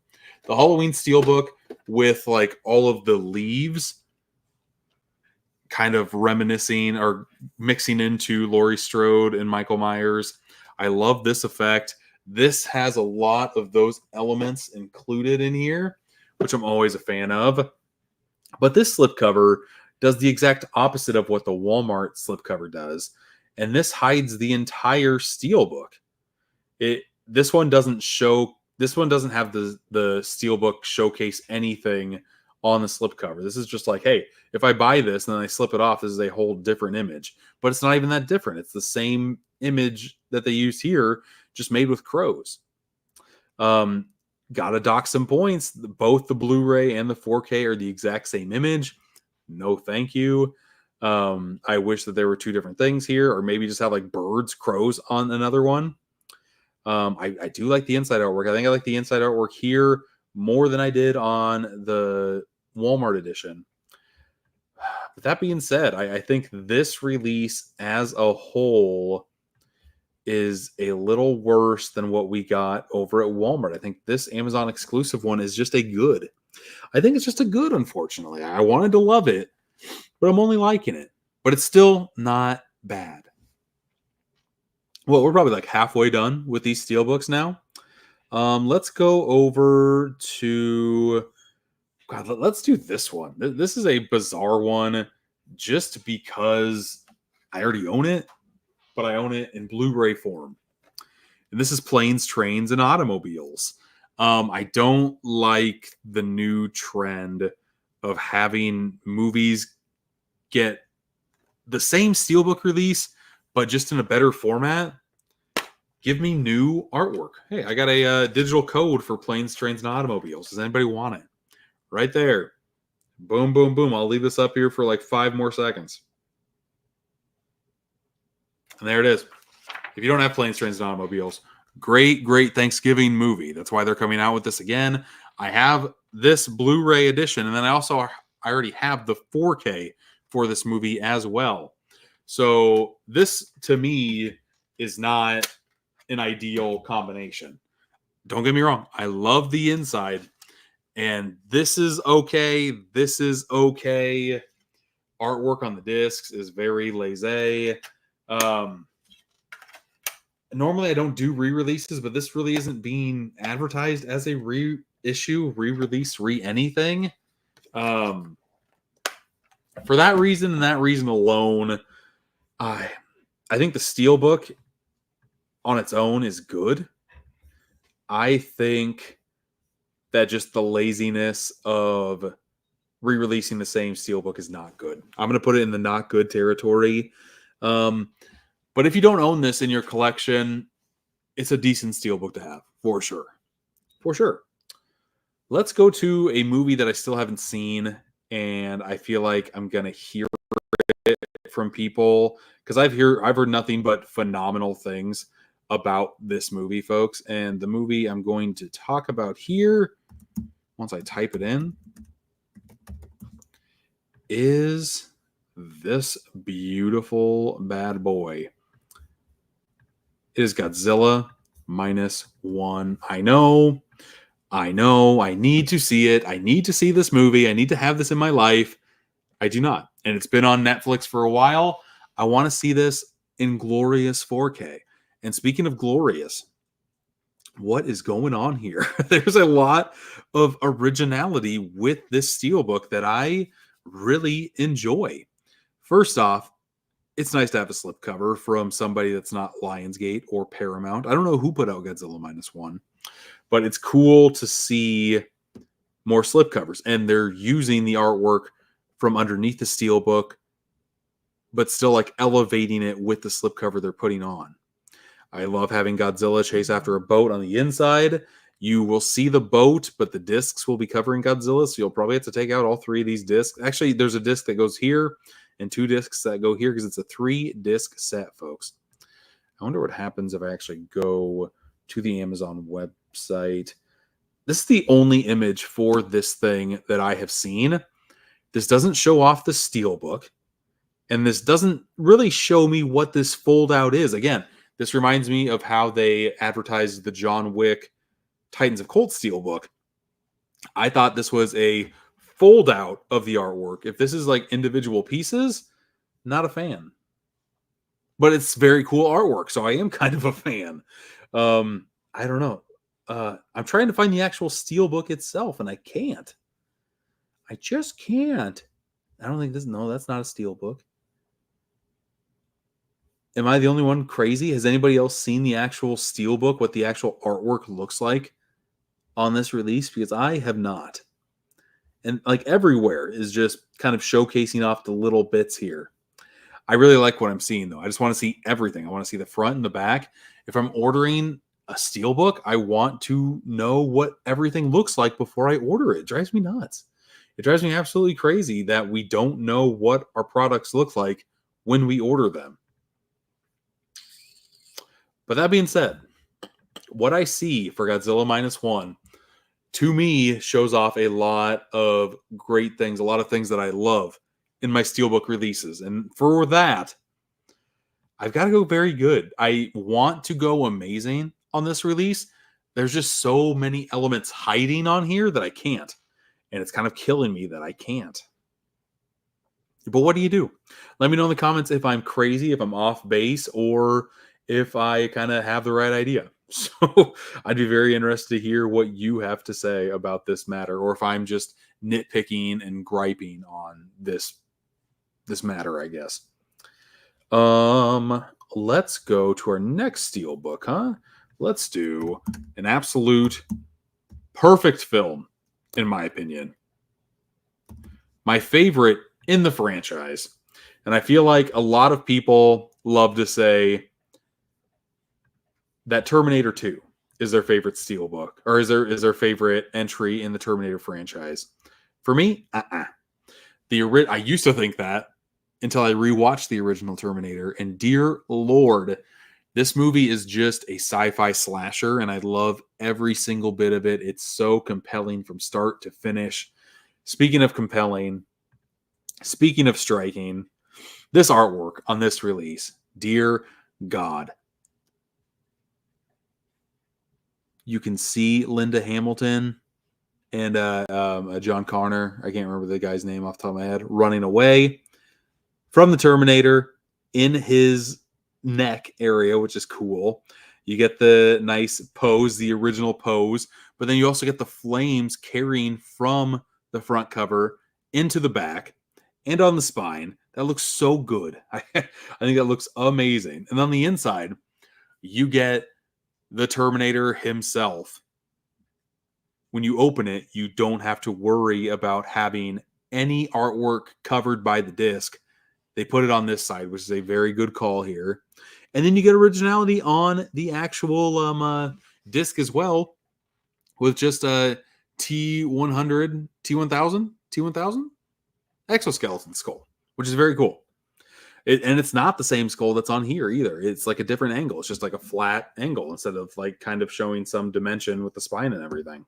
The Halloween Steelbook with like all of the leaves kind of reminiscing or mixing into Laurie Strode and Michael Myers. I love this effect. This has a lot of those elements included in here, which I'm always a fan of. But this slipcover does the exact opposite of what the Walmart slipcover does. And this hides the entire Steelbook. This one doesn't have the Steelbook showcase anything on the slipcover. This is just like, hey, if I buy this and then I slip it off, this is a whole different image. But it's not even that different. It's the same image that they used here, just made with crows. Gotta dock some points. Both the Blu-ray and the 4K are the exact same image. No, thank you. I wish that there were 2 different things here, or maybe just have like crows on another one. I do like the inside artwork. I think I like the inside artwork here more than I did on the Walmart edition. But that being said, I think this release as a whole is a little worse than what we got over at Walmart. I think this Amazon exclusive one is just a good. I think it's just a good, unfortunately. I wanted to love it, but I'm only liking it. But it's still not bad. Well, we're probably like halfway done with these Steelbooks now. Let's go over to... God, let's do this one. This is a bizarre one just because I already own it, but I own it in Blu-ray form. And this is Planes, Trains, and Automobiles. I don't like the new trend of having movies get the same Steelbook release, but just in a better format. Give me new artwork. Hey, I got a digital code for Planes, Trains, and Automobiles. Does anybody want it? Right there. Boom, boom, boom. I'll leave this up here for like 5 more seconds. And there it is. If you don't have Planes, Trains, and Automobiles, great, great Thanksgiving movie. That's why they're coming out with this again. I have this Blu-ray edition, and then I already have the 4K for this movie as well. So this, to me, is not an ideal combination. Don't get me wrong. I love the inside, and this is okay. This is okay. Artwork on the discs is very laissez. Normally I don't do re-releases, but this really isn't being advertised as a reissue, re-release, anything. For that reason and that reason alone, I think the Steelbook on its own is good. I think that just the laziness of re-releasing the same Steelbook is not good. I'm going to put it in the not good territory. But if you don't own this in your collection, it's a decent Steelbook to have, for sure. For sure. Let's go to a movie that I still haven't seen, and I feel like I'm going to hear it from people, because I've heard nothing but phenomenal things about this movie, folks. And the movie I'm going to talk about here, once I type it in, is this beautiful bad boy. It is Godzilla Minus One. I know. I need to see it. I need to see this movie. I need to have this in my life. I do not. And it's been on Netflix for a while. I want to see this in glorious 4K. And speaking of glorious, what is going on here? There's a lot of originality with this Steelbook that I really enjoy. First off, it's nice to have a slipcover from somebody that's not Lionsgate or Paramount. I don't know who put out Godzilla Minus One, but it's cool to see more slipcovers. And they're using the artwork from underneath the Steelbook, but still like elevating it with the slipcover they're putting on. I love having Godzilla chase after a boat on the inside. You will see the boat, but the discs will be covering Godzilla, so you'll probably have to take out all 3 of these discs. Actually, there's a disc that goes here and 2 discs that go here because it's a 3-disc set, folks. I wonder what happens if I actually go to the Amazon website. This is the only image for this thing that I have seen. This doesn't show off the Steelbook, and this doesn't really show me what this fold-out is. Again, this reminds me of how they advertised the John Wick Titans of Cold Steelbook. I thought this was a fold-out of the artwork. If this is like individual pieces, not a fan. But it's very cool artwork, so I am kind of a fan. I don't know. I'm trying to find the actual Steelbook itself, and I can't. I just can't. I don't think this... No, that's not a Steelbook. Am I the only one crazy? Has anybody else seen the actual Steelbook, what the actual artwork looks like on this release? Because I have not. And like everywhere is just kind of showcasing off the little bits here. I really like what I'm seeing, though. I just want to see everything. I want to see the front and the back. If I'm ordering a Steelbook, I want to know what everything looks like before I order it. It drives me nuts. It drives me absolutely crazy that we don't know what our products look like when we order them. But that being said, what I see for Godzilla Minus One, to me, shows off a lot of great things, a lot of things that I love in my Steelbook releases. And for that, I've got to go very good. I want to go amazing on this release. There's just so many elements hiding on here that I can't. and it's kind of killing me that I can't. But what do you do? Let me know in the comments if I'm crazy, if I'm off base, or if I kind of have the right idea. So I'd be very interested to hear what you have to say about this matter, or if I'm just nitpicking and griping on this matter, I guess. Let's go to our next Steelbook, huh? Let's do an absolute perfect film, in my opinion. My favorite in the franchise. And I feel like a lot of people love to say that Terminator 2 is their favorite Steelbook, or is their favorite entry in the Terminator franchise. For me, I used to think that until I rewatched the original Terminator, and dear Lord, this movie is just a sci-fi slasher, and I love every single bit of it. It's so compelling from start to finish. Speaking of compelling, speaking of striking, this artwork on this release, dear God. You can see Linda Hamilton and John Connor, I can't remember the guy's name off the top of my head, running away from the Terminator in his neck area, which is cool. You get the nice pose, the original pose, but then you also get the flames carrying from the front cover into the back and on the spine. That looks so good. I think that looks amazing. And on the inside, you get the Terminator himself. When you open it, you don't have to worry about having any artwork covered by the disc. They put it on this side, which is a very good call here. And then you get originality on the actual disc as well, with just a T1000 exoskeleton skull, which is very cool. And it's not the same skull that's on here either. It's like a different angle. It's just like a flat angle instead of like kind of showing some dimension with the spine and everything.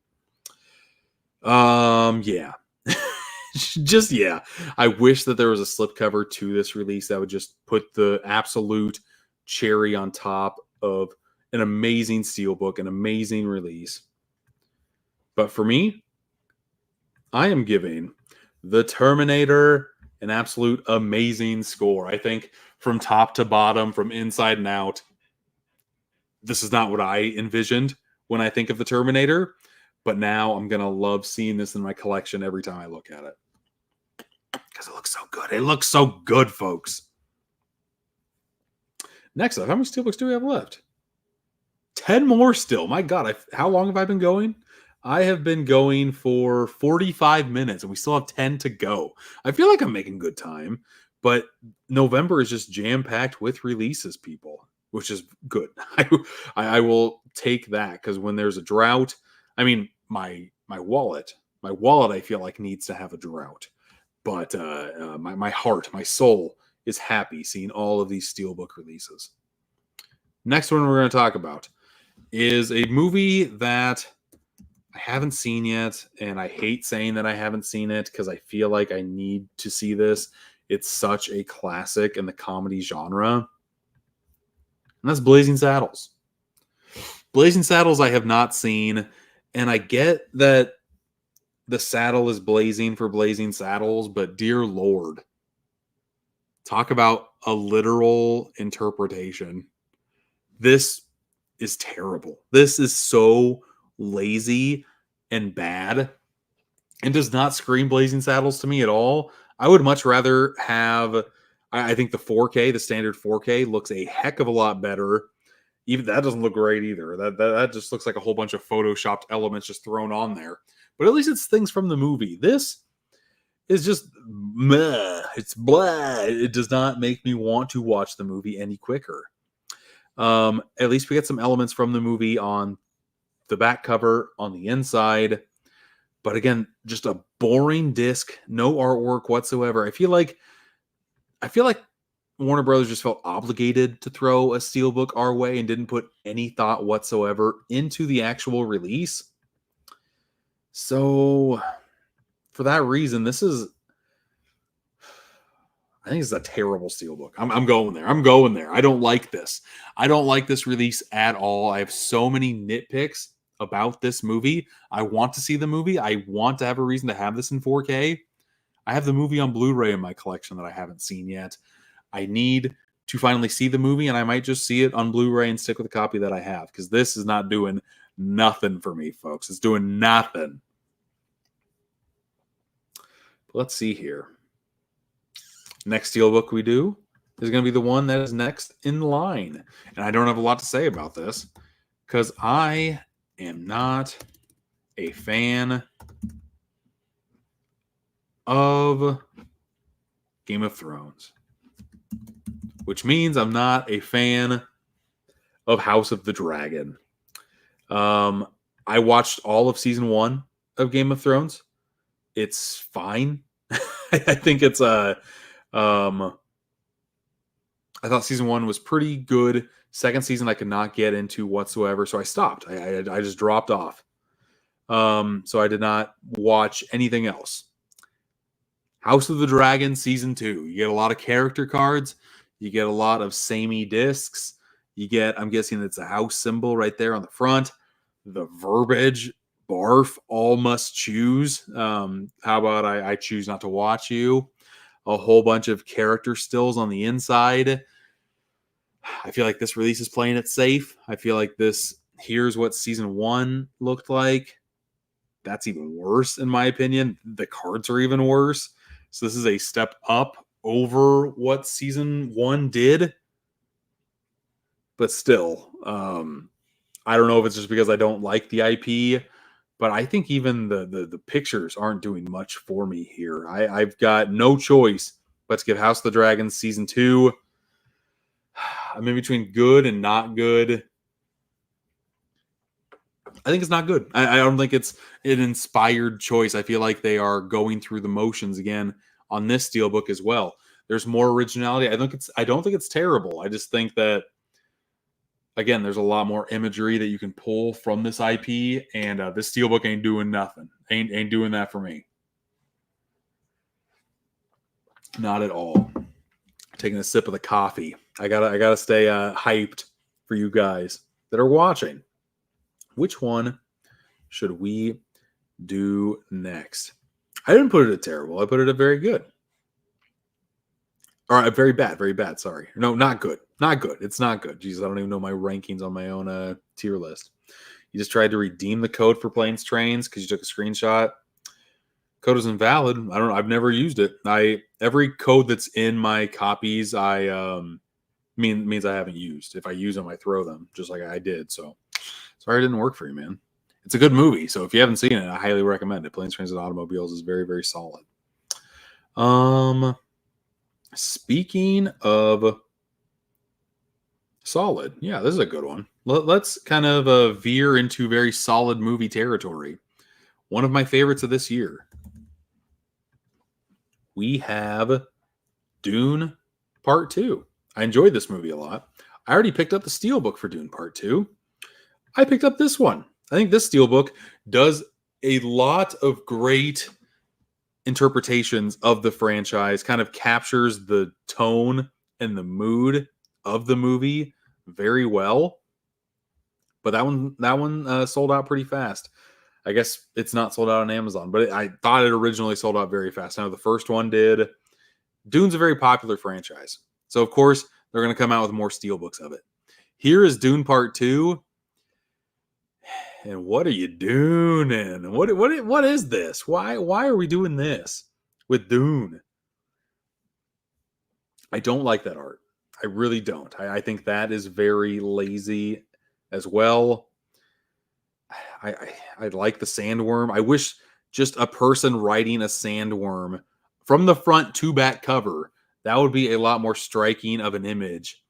Yeah. Just, yeah. I wish that there was a slipcover to this release that would just put the absolute cherry on top of an amazing Steelbook, an amazing release. But for me, I am giving the Terminator an absolute amazing score. I think from top to bottom, from inside and out, this is not what I envisioned when I think of the Terminator, but now I'm going to love seeing this in my collection every time I look at it. Because it looks so good. It looks so good, folks. Next up, how many Steelbooks do we have left? 10 more still. My God, how long have I been going? I have been going for 45 minutes, and we still have 10 to go. I feel like I'm making good time, but November is just jam-packed with releases, people, which is good. I will take that, because when there's a drought, I mean, my wallet, I feel like needs to have a drought. But my heart, my soul is happy seeing all of these Steelbook releases. Next one we're going to talk about is a movie that I haven't seen yet, and I hate saying that I haven't seen it because I feel like I need to see this. It's such a classic in the comedy genre, and that's Blazing Saddles. Blazing Saddles I have not seen, and I get that the saddle is blazing for Blazing Saddles, but dear Lord, talk about a literal interpretation. This is terrible. This is so lazy and bad and does not scream Blazing Saddles to me at all. I would much rather have, I think the 4K, the standard 4K looks a heck of a lot better. Even that doesn't look great either. That just looks like a whole bunch of photoshopped elements just thrown on there. But at least it's things from the movie. This is just meh. It's blah. It does not make me want to watch the movie any quicker. At least we get some elements from the movie on the back cover, on the inside. But again, just a boring disc, no artwork whatsoever. I feel like Warner Brothers just felt obligated to throw a Steelbook our way and didn't put any thought whatsoever into the actual release. So for that reason, I think it's a terrible Steelbook. I'm going there. I don't like this. I don't like this release at all. I have so many nitpicks about this movie. I want to see the movie. I want to have a reason to have this in 4K. I have the movie on Blu-ray in my collection that I haven't seen yet. I need to finally see the movie, and I might just see it on Blu-ray and stick with the copy that I have, because this is not doing nothing for me, folks. It's doing nothing. Let's see here. Next Steelbook we do is going to be the one that is next in line. And I don't have a lot to say about this because I am not a fan of Game of Thrones, which means I'm not a fan of House of the Dragon. I watched all of season 1 of Game of Thrones. It's fine. I think it's I thought season 1 was pretty good. Second season I could not get into whatsoever, so I stopped. I just dropped off. So I did not watch anything else. House of the Dragon season 2. You get a lot of character cards. You get a lot of samey discs. You get, I'm guessing it's a house symbol right there on the front. The verbiage, barf, all must choose. How about I choose not to watch you? A whole bunch of character stills on the inside. I feel like this release is playing it safe. I feel like this, here's what season 1 looked like. That's even worse, in my opinion. The cards are even worse. So this is a step up over what season 1 did. But still, I don't know if it's just because I don't like the IP, but I think even the pictures aren't doing much for me here. I've got no choice but to give House of the Dragon season 2. I'm in between good and not good. I think it's not good. I don't think it's an inspired choice. I feel like they are going through the motions again on this Steelbook as well. There's more originality. I don't think it's terrible. I just think that, again, there's a lot more imagery that you can pull from this IP, and this Steelbook ain't doing nothing. Ain't doing that for me. Not at all. Taking a sip of the coffee. I gotta stay hyped for you guys that are watching. Which one should we do next? I didn't put it at terrible. I put it at very good. Or very bad. Sorry. No, not good. Not good. It's not good. Jesus, I don't even know my rankings on my own tier list. You just tried to redeem the code for Planes Trains because you took a screenshot. Code is invalid. I don't know. I've never used it. Every code that's in my copies, means I haven't used. If I use them, I throw them, just like I did. So sorry it didn't work for you, man. It's a good movie. So if you haven't seen it, I highly recommend it. Planes, Trains, and Automobiles is very, very solid. Speaking of solid, yeah, this is a good one. Let's kind of veer into very solid movie territory. One of my favorites of this year. We have Dune Part Two. I enjoyed this movie a lot. I already picked up the Steelbook for Dune Part Two. I picked up this one. I think this Steelbook does a lot of great interpretations of the franchise, kind of captures the tone and the mood of the movie very well. But that one sold out pretty fast. I guess it's not sold out on Amazon, but I thought it originally sold out very fast. I know the first one did. Dune's a very popular franchise. So, of course, they're going to come out with more Steelbooks of it. Here is Dune Part 2. And what are you doing? What is this? Why are we doing this with Dune? I don't like that art. I really don't. I think that is very lazy as well. I like the sandworm. I wish just a person writing a sandworm from the front to back cover, that would be a lot more striking of an image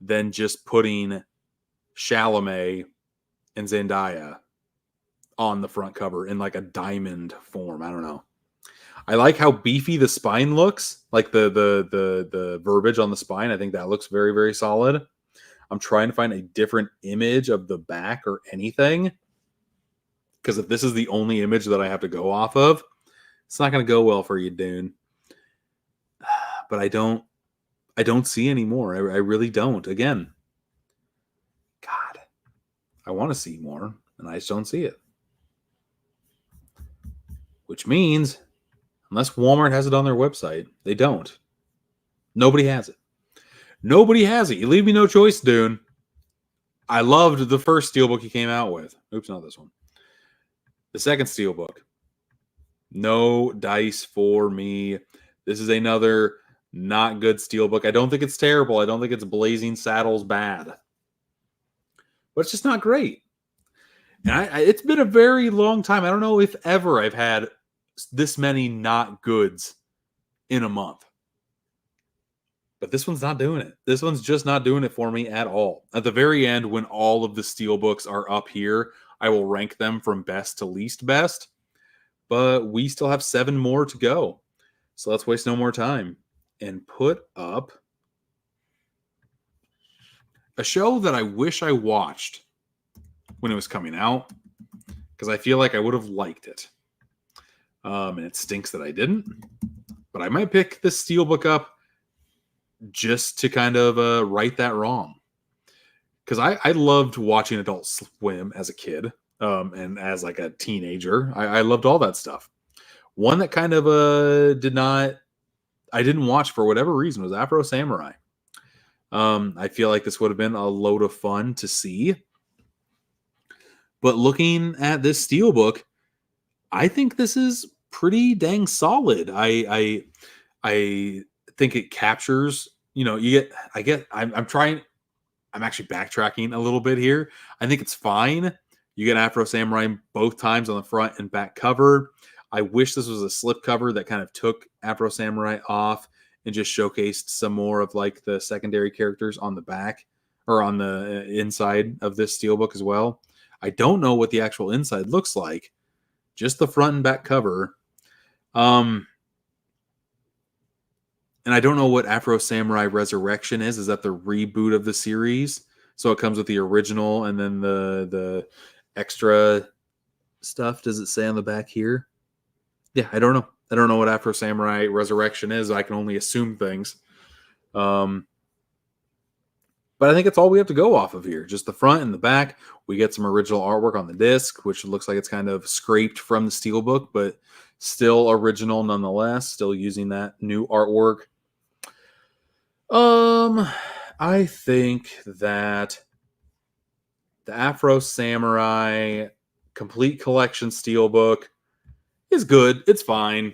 than just putting Chalamet and Zendaya on the front cover in like a diamond form. I don't know. I like how beefy the spine looks, like the verbiage on the spine. I think that looks very, very solid. I'm trying to find a different image of the back or anything, because if this is the only image that I have to go off of, it's not going to go well for you, Dune. But I don't see any more. I really don't. Again, God, I want to see more. and I just don't see it. Which means, unless Walmart has it on their website, they don't. Nobody has it. Nobody has it. You leave me no choice, Dune. I loved the first Steelbook he came out with. Oops, not this one. The second Steelbook. No dice for me. This is another not good Steelbook. I don't think it's terrible. I don't think it's Blazing Saddles bad. But it's just not great. And it's been a very long time. I don't know if ever I've had this many not goods in a month. But this one's not doing it. This one's just not doing it for me at all. At the very end, when all of the Steelbooks are up here, I will rank them from best to least best. But we still have 7 more to go. So let's waste no more time and put up a show that I wish I watched when it was coming out, because I feel like I would have liked it. And it stinks that I didn't. But I might pick this Steelbook up just to kind of right that wrong. Because I loved watching Adult Swim as a kid and as like a teenager. I loved all that stuff. One that kind of I didn't watch for whatever reason was Afro Samurai. I feel like this would have been a load of fun to see. But looking at this Steelbook, I think this is pretty dang solid. I think it captures, I'm actually backtracking a little bit here. I think it's fine. You get Afro Samurai both times on the front and back cover. I wish this was a slip cover that kind of took Afro Samurai off and just showcased some more of like the secondary characters on the back or on the inside of this Steelbook as well. I don't know what the actual inside looks like. Just the front and back cover. And I don't know what Afro Samurai Resurrection is. Is that the reboot of the series? So it comes with the original and then the extra stuff. Does it say on the back here? Yeah, I don't know. I don't know what Afro Samurai Resurrection is. I can only assume things. But I think it's all we have to go off of here. Just the front and the back. We get some original artwork on the disc, which looks like it's kind of scraped from the Steelbook, but still original nonetheless. Still using that new artwork. I think that the Afro Samurai Complete Collection Steelbook is good. It's fine.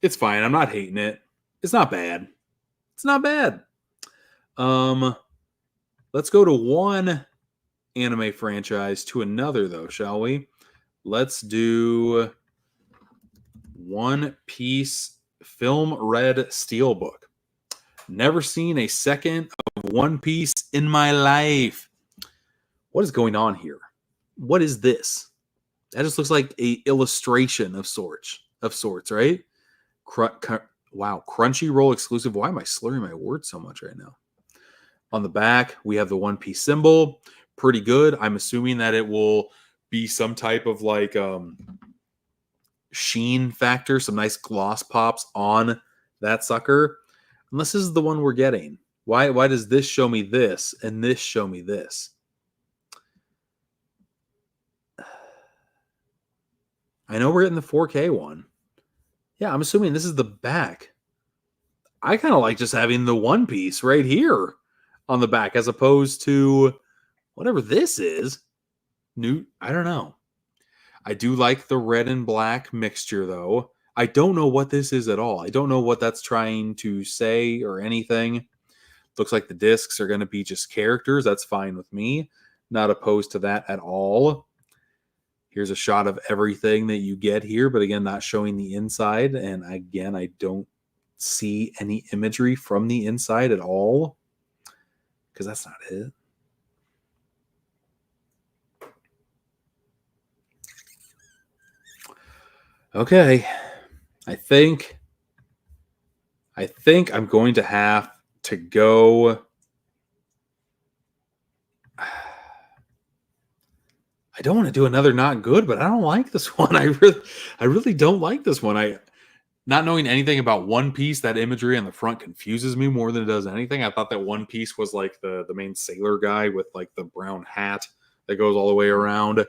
It's fine. I'm not hating it. It's not bad. It's not bad. Let's go to one anime franchise to another, though, shall we? Let's do One Piece Film Red Steelbook. Never seen a second of One Piece in my life. What is going on here? What is this? That just looks like a illustration of sorts, right? Wow, Crunchyroll exclusive. Why am I slurring my words so much right now? On the back, we have the One Piece symbol. Pretty good. I'm assuming that it will be some type of like sheen factor, some nice gloss pops on that sucker. Unless this is the one we're getting. Why does this show me this and this show me this? I know we're getting the 4K one. Yeah, I'm assuming this is the back. I kind of like just having the One Piece right here on the back as opposed to whatever this is. I don't know. I do like the red and black mixture, though. I don't know what this is at all. I don't know what that's trying to say or anything. Looks like the discs are going to be just characters. That's fine with me. Not opposed to that at all. Here's a shot of everything that you get here, but again, not showing the inside. And again, I don't see any imagery from the inside at all because that's not it. Okay. I think I'm going to have to go. I don't want to do another not good, but I don't like this one. I really don't like this one. Not knowing anything about One Piece, that imagery on the front confuses me more than it does anything. I thought that One Piece was like the main sailor guy with like the brown hat that goes all the way around.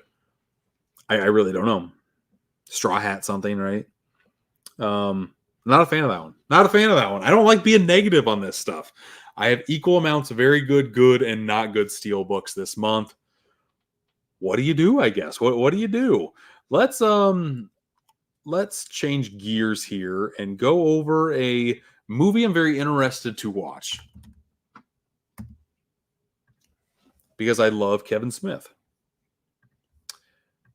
I really don't know. Straw Hat something, right? Not a fan of that one. Not a fan of that one. I don't like being negative on this stuff. I have equal amounts of very good, good, and not good Steelbooks this month. What do you do, I guess? What do you do? Let's change gears here and go over a movie I'm very interested to watch. Because I love Kevin Smith.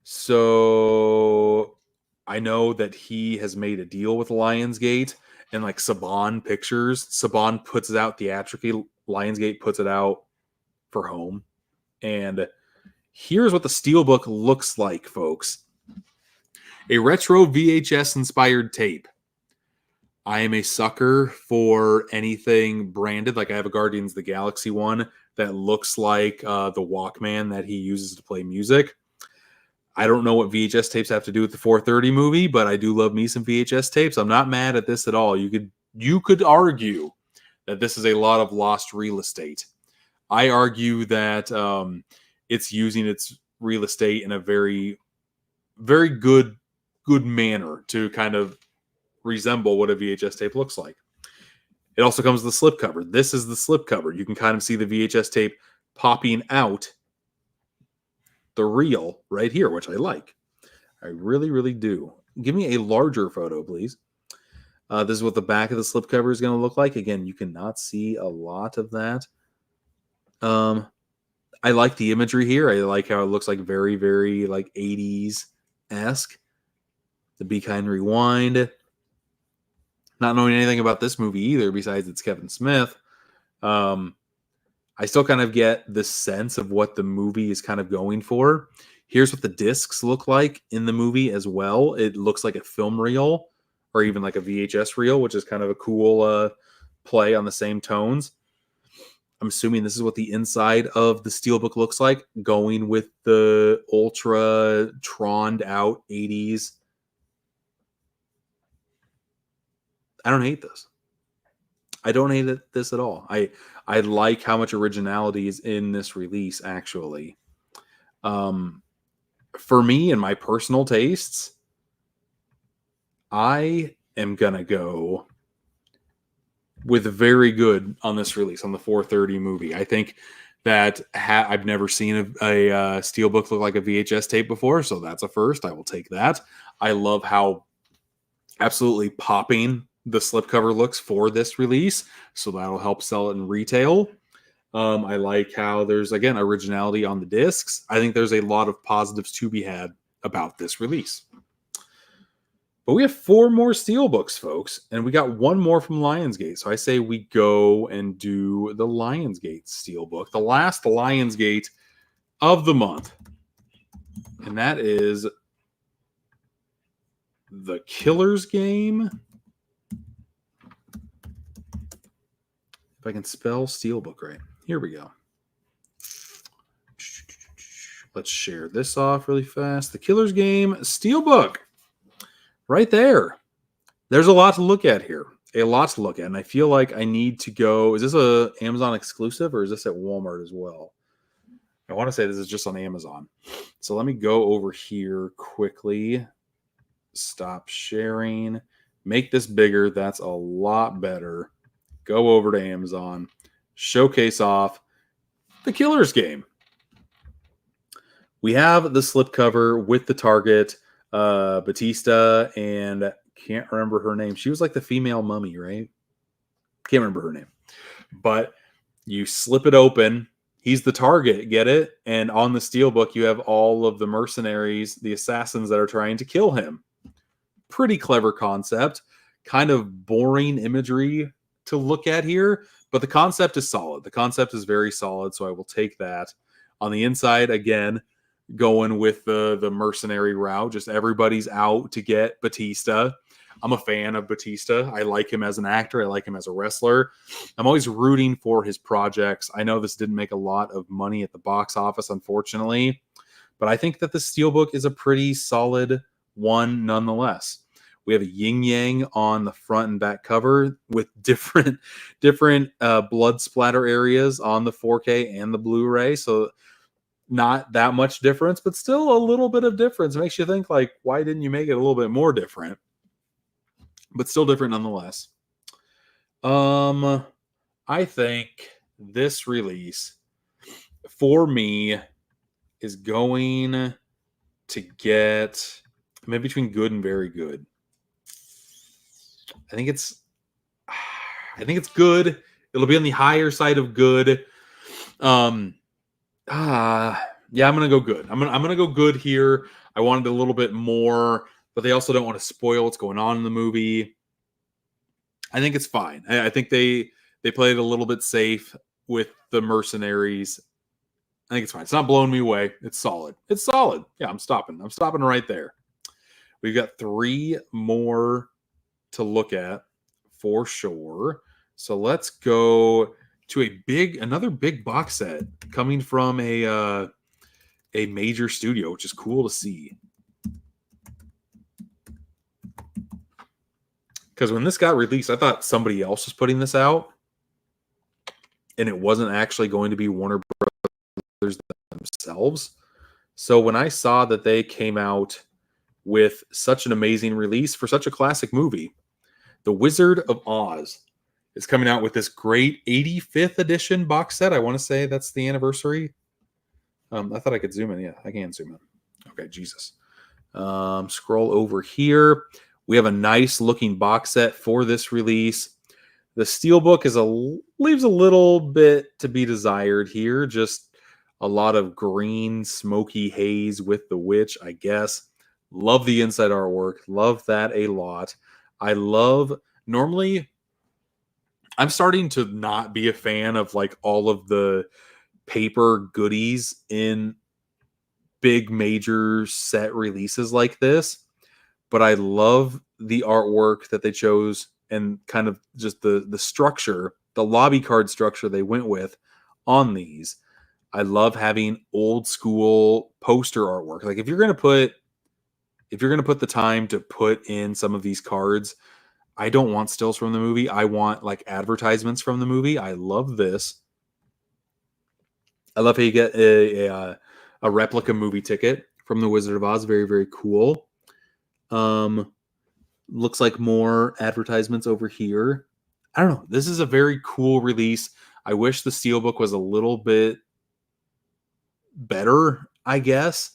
So I know that he has made a deal with Lionsgate and like Saban Pictures. Saban puts it out theatrically. Lionsgate puts it out for home. And here's what the Steelbook looks like, folks. A retro VHS inspired tape. I am a sucker for anything branded. Like I have a Guardians of the Galaxy one that looks like the Walkman that he uses to play music. I don't know what VHS tapes have to do with the 430 movie, but I do love me some VHS tapes. I'm not mad at this at all. You could argue that this is a lot of lost real estate. I argue that it's using its real estate in a very, very good manner to kind of resemble what a VHS tape looks like. It also comes with the slipcover. This is the slipcover. You can kind of see the VHS tape popping out the reel right here, which I like. I really, really do. Give me a larger photo, please. This is what the back of the slipcover is going to look like. Again, you cannot see a lot of that. I like the imagery here. I like how it looks like very, very like 80s-esque. The Be Kind Rewind. Not knowing anything about this movie either, besides it's Kevin Smith. I still kind of get the sense of what the movie is kind of going for. Here's what the discs look like in the movie as well. It looks like a film reel or even like a VHS reel, which is kind of a cool play on the same tones. I'm assuming this is what the inside of the Steelbook looks like, going with the ultra troned out 80s. I don't hate this. I don't hate this at all. I like how much originality is in this release, actually. For me and my personal tastes, I am going to go with very good on this release, on the 430 movie. I think that I've never seen a Steelbook look like a VHS tape before, so that's a first. I will take that. I love how absolutely popping the slipcover looks for this release, so that'll help sell it in retail. I like how there's, again, originality on the discs. I think there's a lot of positives to be had about this release. But we have 4 more Steelbooks, folks, and we got 1 more from Lionsgate. So I say we go and do the Lionsgate Steelbook, the last Lionsgate of the month. And that is The Killer's Game. If I can spell Steelbook right. Here we go. Let's share this off really fast. The Killer's Game Steelbook. Right there. There's a lot to look at here. A lot to look at. And I feel like I need to go. Is this a Amazon exclusive or is this at Walmart as well? I want to say this is just on Amazon. So let me go over here quickly. Stop sharing. Make this bigger. That's a lot better. Go over to Amazon. Showcase off The Killer's Game. We have the slipcover with the target. Batista, and can't remember her name. She was like the female mummy, right? Can't remember her name. But you slip it open. He's the target, get it? And on the Steelbook, you have all of the mercenaries, the assassins that are trying to kill him. Pretty clever concept. Kind of boring imagery to look at here, but the concept is solid. The concept is very solid, so I will take that. On the inside, again, going with the mercenary route. Just everybody's out to get Batista. I'm a fan of Batista. I like him as an actor. I like him as a wrestler. I'm always rooting for his projects. I know this didn't make a lot of money at the box office, unfortunately, but I think that the Steelbook is a pretty solid one nonetheless. We have a yin-yang on the front and back cover with different blood splatter areas on the 4K and the Blu-ray. So not that much difference, but still a little bit of difference. It makes you think, like, why didn't you make it a little bit more different? But still different nonetheless. I think this release for me is going to get maybe between good and very good. I think it's good. It'll be on the higher side of good. Yeah, I'm gonna go good. I'm gonna go good here. I wanted a little bit more, but they also don't want to spoil what's going on in the movie. I think it's fine. I think they played a little bit safe with the mercenaries. I think it's fine. It's not blowing me away. It's solid. It's solid. Yeah, I'm stopping. I'm stopping right there. We've got 3 more to look at for sure. So let's go to another big box set coming from a major studio, which is cool to see. Because when this got released, I thought somebody else was putting this out, and it wasn't actually going to be Warner Brothers themselves. So when I saw that they came out with such an amazing release for such a classic movie, The Wizard of Oz is coming out with this great 85th edition box set. I want to say that's the anniversary. I thought I could zoom in. Yeah, I can zoom in. Okay, Jesus. Scroll over here. We have a nice looking box set for this release. The Steelbook leaves a little bit to be desired here. Just a lot of green, smoky haze with the witch, I guess. Love the inside artwork. Love that a lot. Normally, I'm starting to not be a fan of like all of the paper goodies in big major set releases like this, but I love the artwork that they chose and kind of just the structure, the lobby card structure they went with on these. I love having old school poster artwork. Like if you're going to put the time to put in some of these cards, I don't want stills from the movie. I want like advertisements from the movie. I love this. I love how you get a replica movie ticket from The Wizard of Oz. Very, very cool. Looks like more advertisements over here. I don't know. This is a very cool release. I wish the Steelbook was a little bit better, I guess.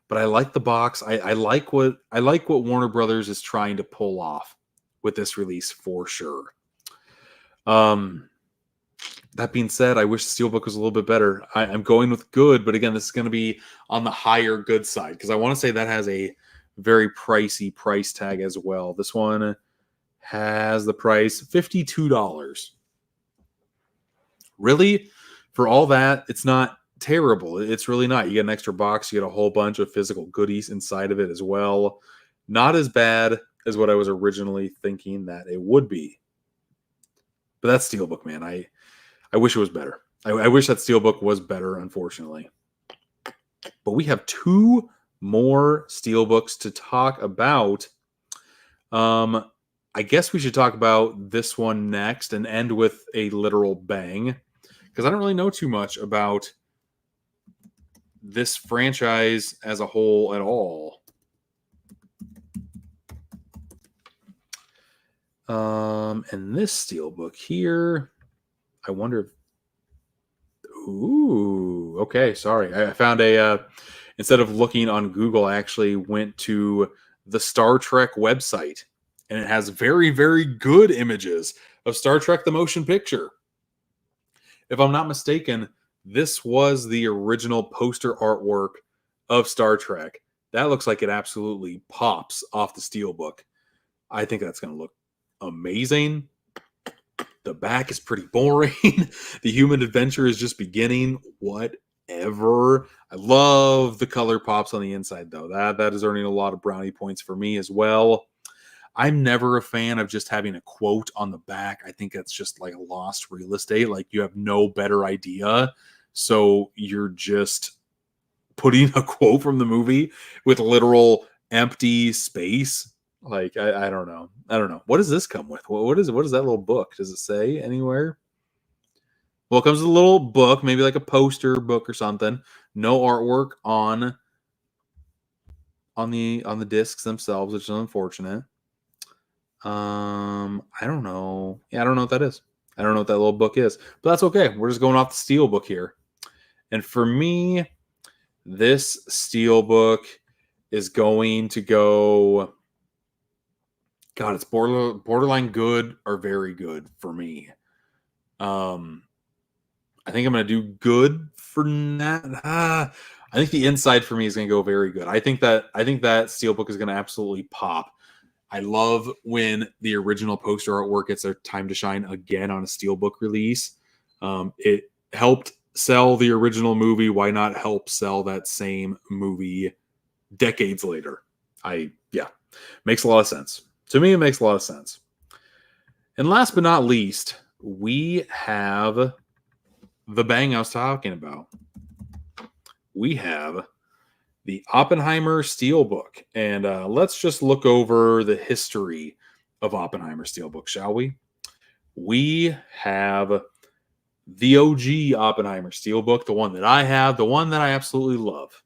But I like the box. I like what Warner Brothers is trying to pull off with this release for sure. That being said, I wish the Steelbook was a little bit better. I'm going with good, but again, this is going to be on the higher good side because I want to say that has a very pricey price tag as well. This one has the price $52. Really? For all that, it's not terrible. It's really not. You get an extra box. You get a whole bunch of physical goodies inside of it as well. Not as bad as what I was originally thinking that it would be. But that's Steelbook, man. I wish it was better. I wish that Steelbook was better, unfortunately. But we have 2 more Steelbooks to talk about. I guess we should talk about this one next and end with a literal bang, because I don't really know too much about this franchise as a whole at all. And this Steelbook here, I wonder if... Ooh, okay, sorry. I found instead of looking on Google, I actually went to the Star Trek website, and it has very, very good images of Star Trek the Motion Picture. If I'm not mistaken, this was the original poster artwork of Star Trek. That looks like it absolutely pops off the Steelbook. I think that's going to look amazing. The back is pretty boring. The human adventure is just beginning. Whatever. I love the color pops on the inside, though. That is earning a lot of brownie points for me as well. I'm never a fan of just having a quote on the back. I think that's just like a lost real estate. Like you have no better idea. So you're just putting a quote from the movie with literal empty space. Like, I don't know. I don't know. What does this come with? What is that little book? Does it say anywhere? Well, it comes with a little book, maybe like a poster book or something. No artwork on the discs themselves, which is unfortunate. I don't know. Yeah, I don't know what that is. I don't know what that little book is, but that's okay. We're just going off the Steelbook here. And for me, this Steelbook is going to go. God, it's borderline good or very good for me. I think I'm going to do good for that. I think the inside for me is going to go very good. I think that Steelbook is going to absolutely pop. I love when the original poster artwork gets their time to shine again on a Steelbook release. It helped sell the original movie. Why not help sell that same movie decades later? Makes a lot of sense. To me, it makes a lot of sense. And last but not least, we have the bang I was talking about. We have the Oppenheimer Steelbook. And let's just look over the history of Oppenheimer Steelbook, shall we? We have the OG Oppenheimer Steelbook, the one that I have, the one that I absolutely love.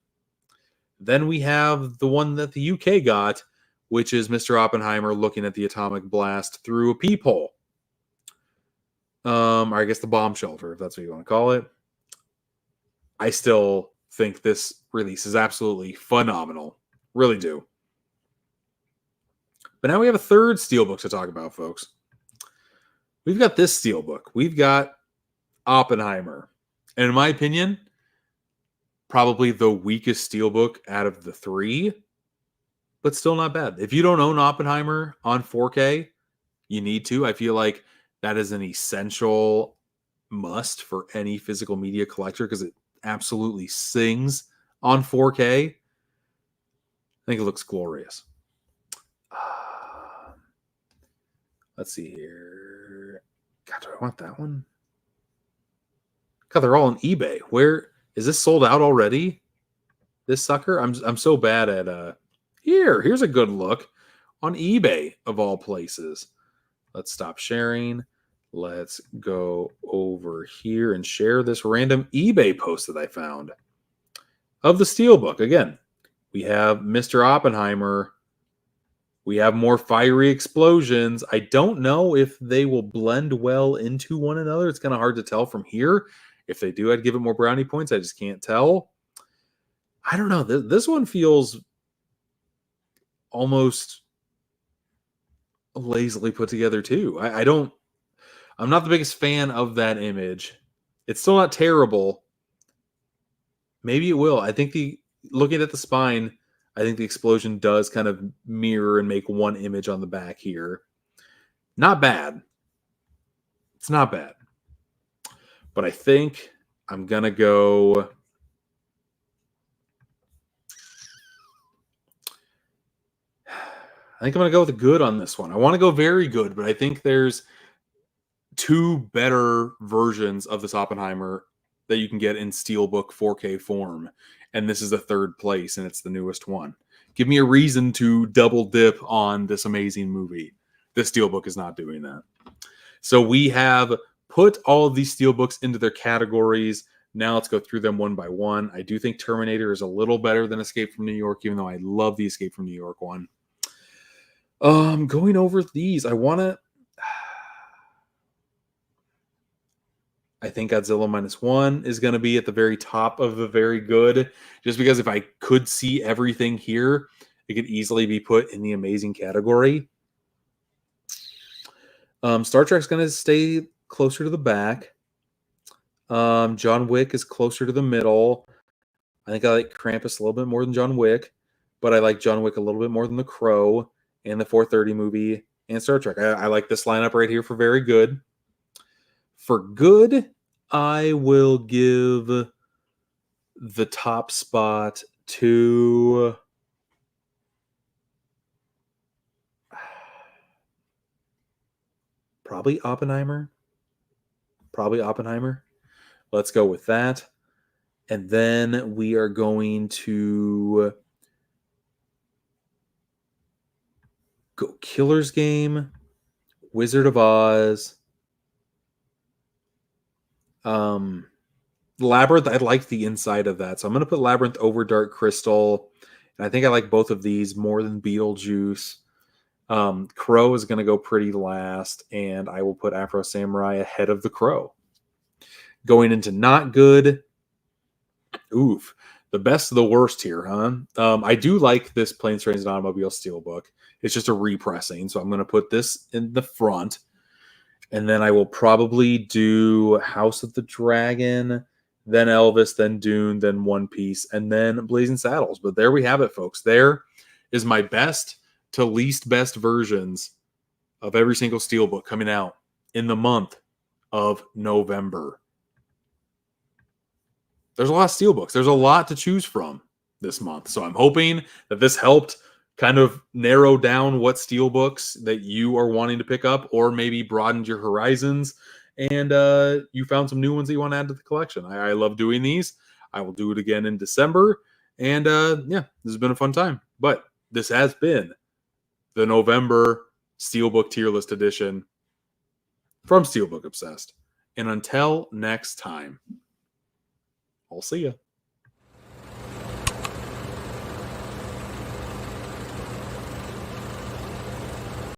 Then we have the one that the UK got, which is Mr. Oppenheimer looking at the atomic blast through a peephole. Or I guess the bomb shelter, if that's what you want to call it. I still think this release is absolutely phenomenal. Really do. But now we have a third Steelbook to talk about, folks. We've got this Steelbook. We've got Oppenheimer. And in my opinion, probably the weakest Steelbook out of the three, but still not bad. If you don't own Oppenheimer on 4K, you need to. I feel like that is an essential must for any physical media collector because it absolutely sings on 4K. I think it looks glorious. Let's see here. God, do I want that one? God, they're all on eBay. Where is this sold out already? This sucker? I'm so bad at here's a good look on eBay of all places. Let's stop sharing. Let's go over here and share this random eBay post that I found of the Steelbook. Again, we have Mr. Oppenheimer. We have more fiery explosions. I don't know if they will blend well into one another. It's kind of hard to tell from here. If they do, I'd give it more brownie points. I just can't tell. I don't know. This one feels almost lazily put together too. I'm not the biggest fan of that image. It's still not terrible. Maybe it will. I think looking at the spine, I think the explosion does kind of mirror and make one image on the back here. Not bad. It's not bad. But I think I'm going to go. I think I'm going to go with a good on this one. I want to go very good, but I think there's two better versions of this Oppenheimer that you can get in Steelbook 4K form. And this is the third place, and it's the newest one. Give me a reason to double dip on this amazing movie. This Steelbook is not doing that. So we have put all of these Steelbooks into their categories. Now let's go through them one by one. I do think Terminator is a little better than Escape from New York, even though I love the Escape from New York one. Going over these, I think Godzilla Minus One is going to be at the very top of the very good, just because if I could see everything here, it could easily be put in the amazing category. Star Trek's going to stay closer to the back. John Wick is closer to the middle. I think I like Krampus a little bit more than John Wick, but I like John Wick a little bit more than The Crow and the 4:30 movie and Star Trek. I like this lineup right here for very good. For good, I will give the top spot to probably Oppenheimer. Let's go with that. And then we are going to go Killer's Game, Wizard of Oz, Labyrinth, I like the inside of that. So I'm going to put Labyrinth over Dark Crystal. And I think I like both of these more than Beetlejuice. Crow is going to go pretty last. And I will put Afro Samurai ahead of the Crow. Going into not good. Oof. The best of the worst here, huh? I do like this Planes, Trains, and Automobile Steelbook. It's just a repressing. So I'm going to put this in the front. And then I will probably do House of the Dragon, then Elvis, then Dune, then One Piece, and then Blazing Saddles. But there we have it, folks. There is my best to least best versions of every single Steelbook coming out in the month of November. There's a lot of Steelbooks. There's a lot to choose from this month. So I'm hoping that this helped kind of narrow down what Steelbooks that you are wanting to pick up, or maybe broadened your horizons and you found some new ones that you want to add to the collection. I love doing these. I will do it again in December. And yeah, this has been a fun time. But this has been the November Steelbook Tier List Edition from Steelbook Obsessed. And until next time, I'll see you.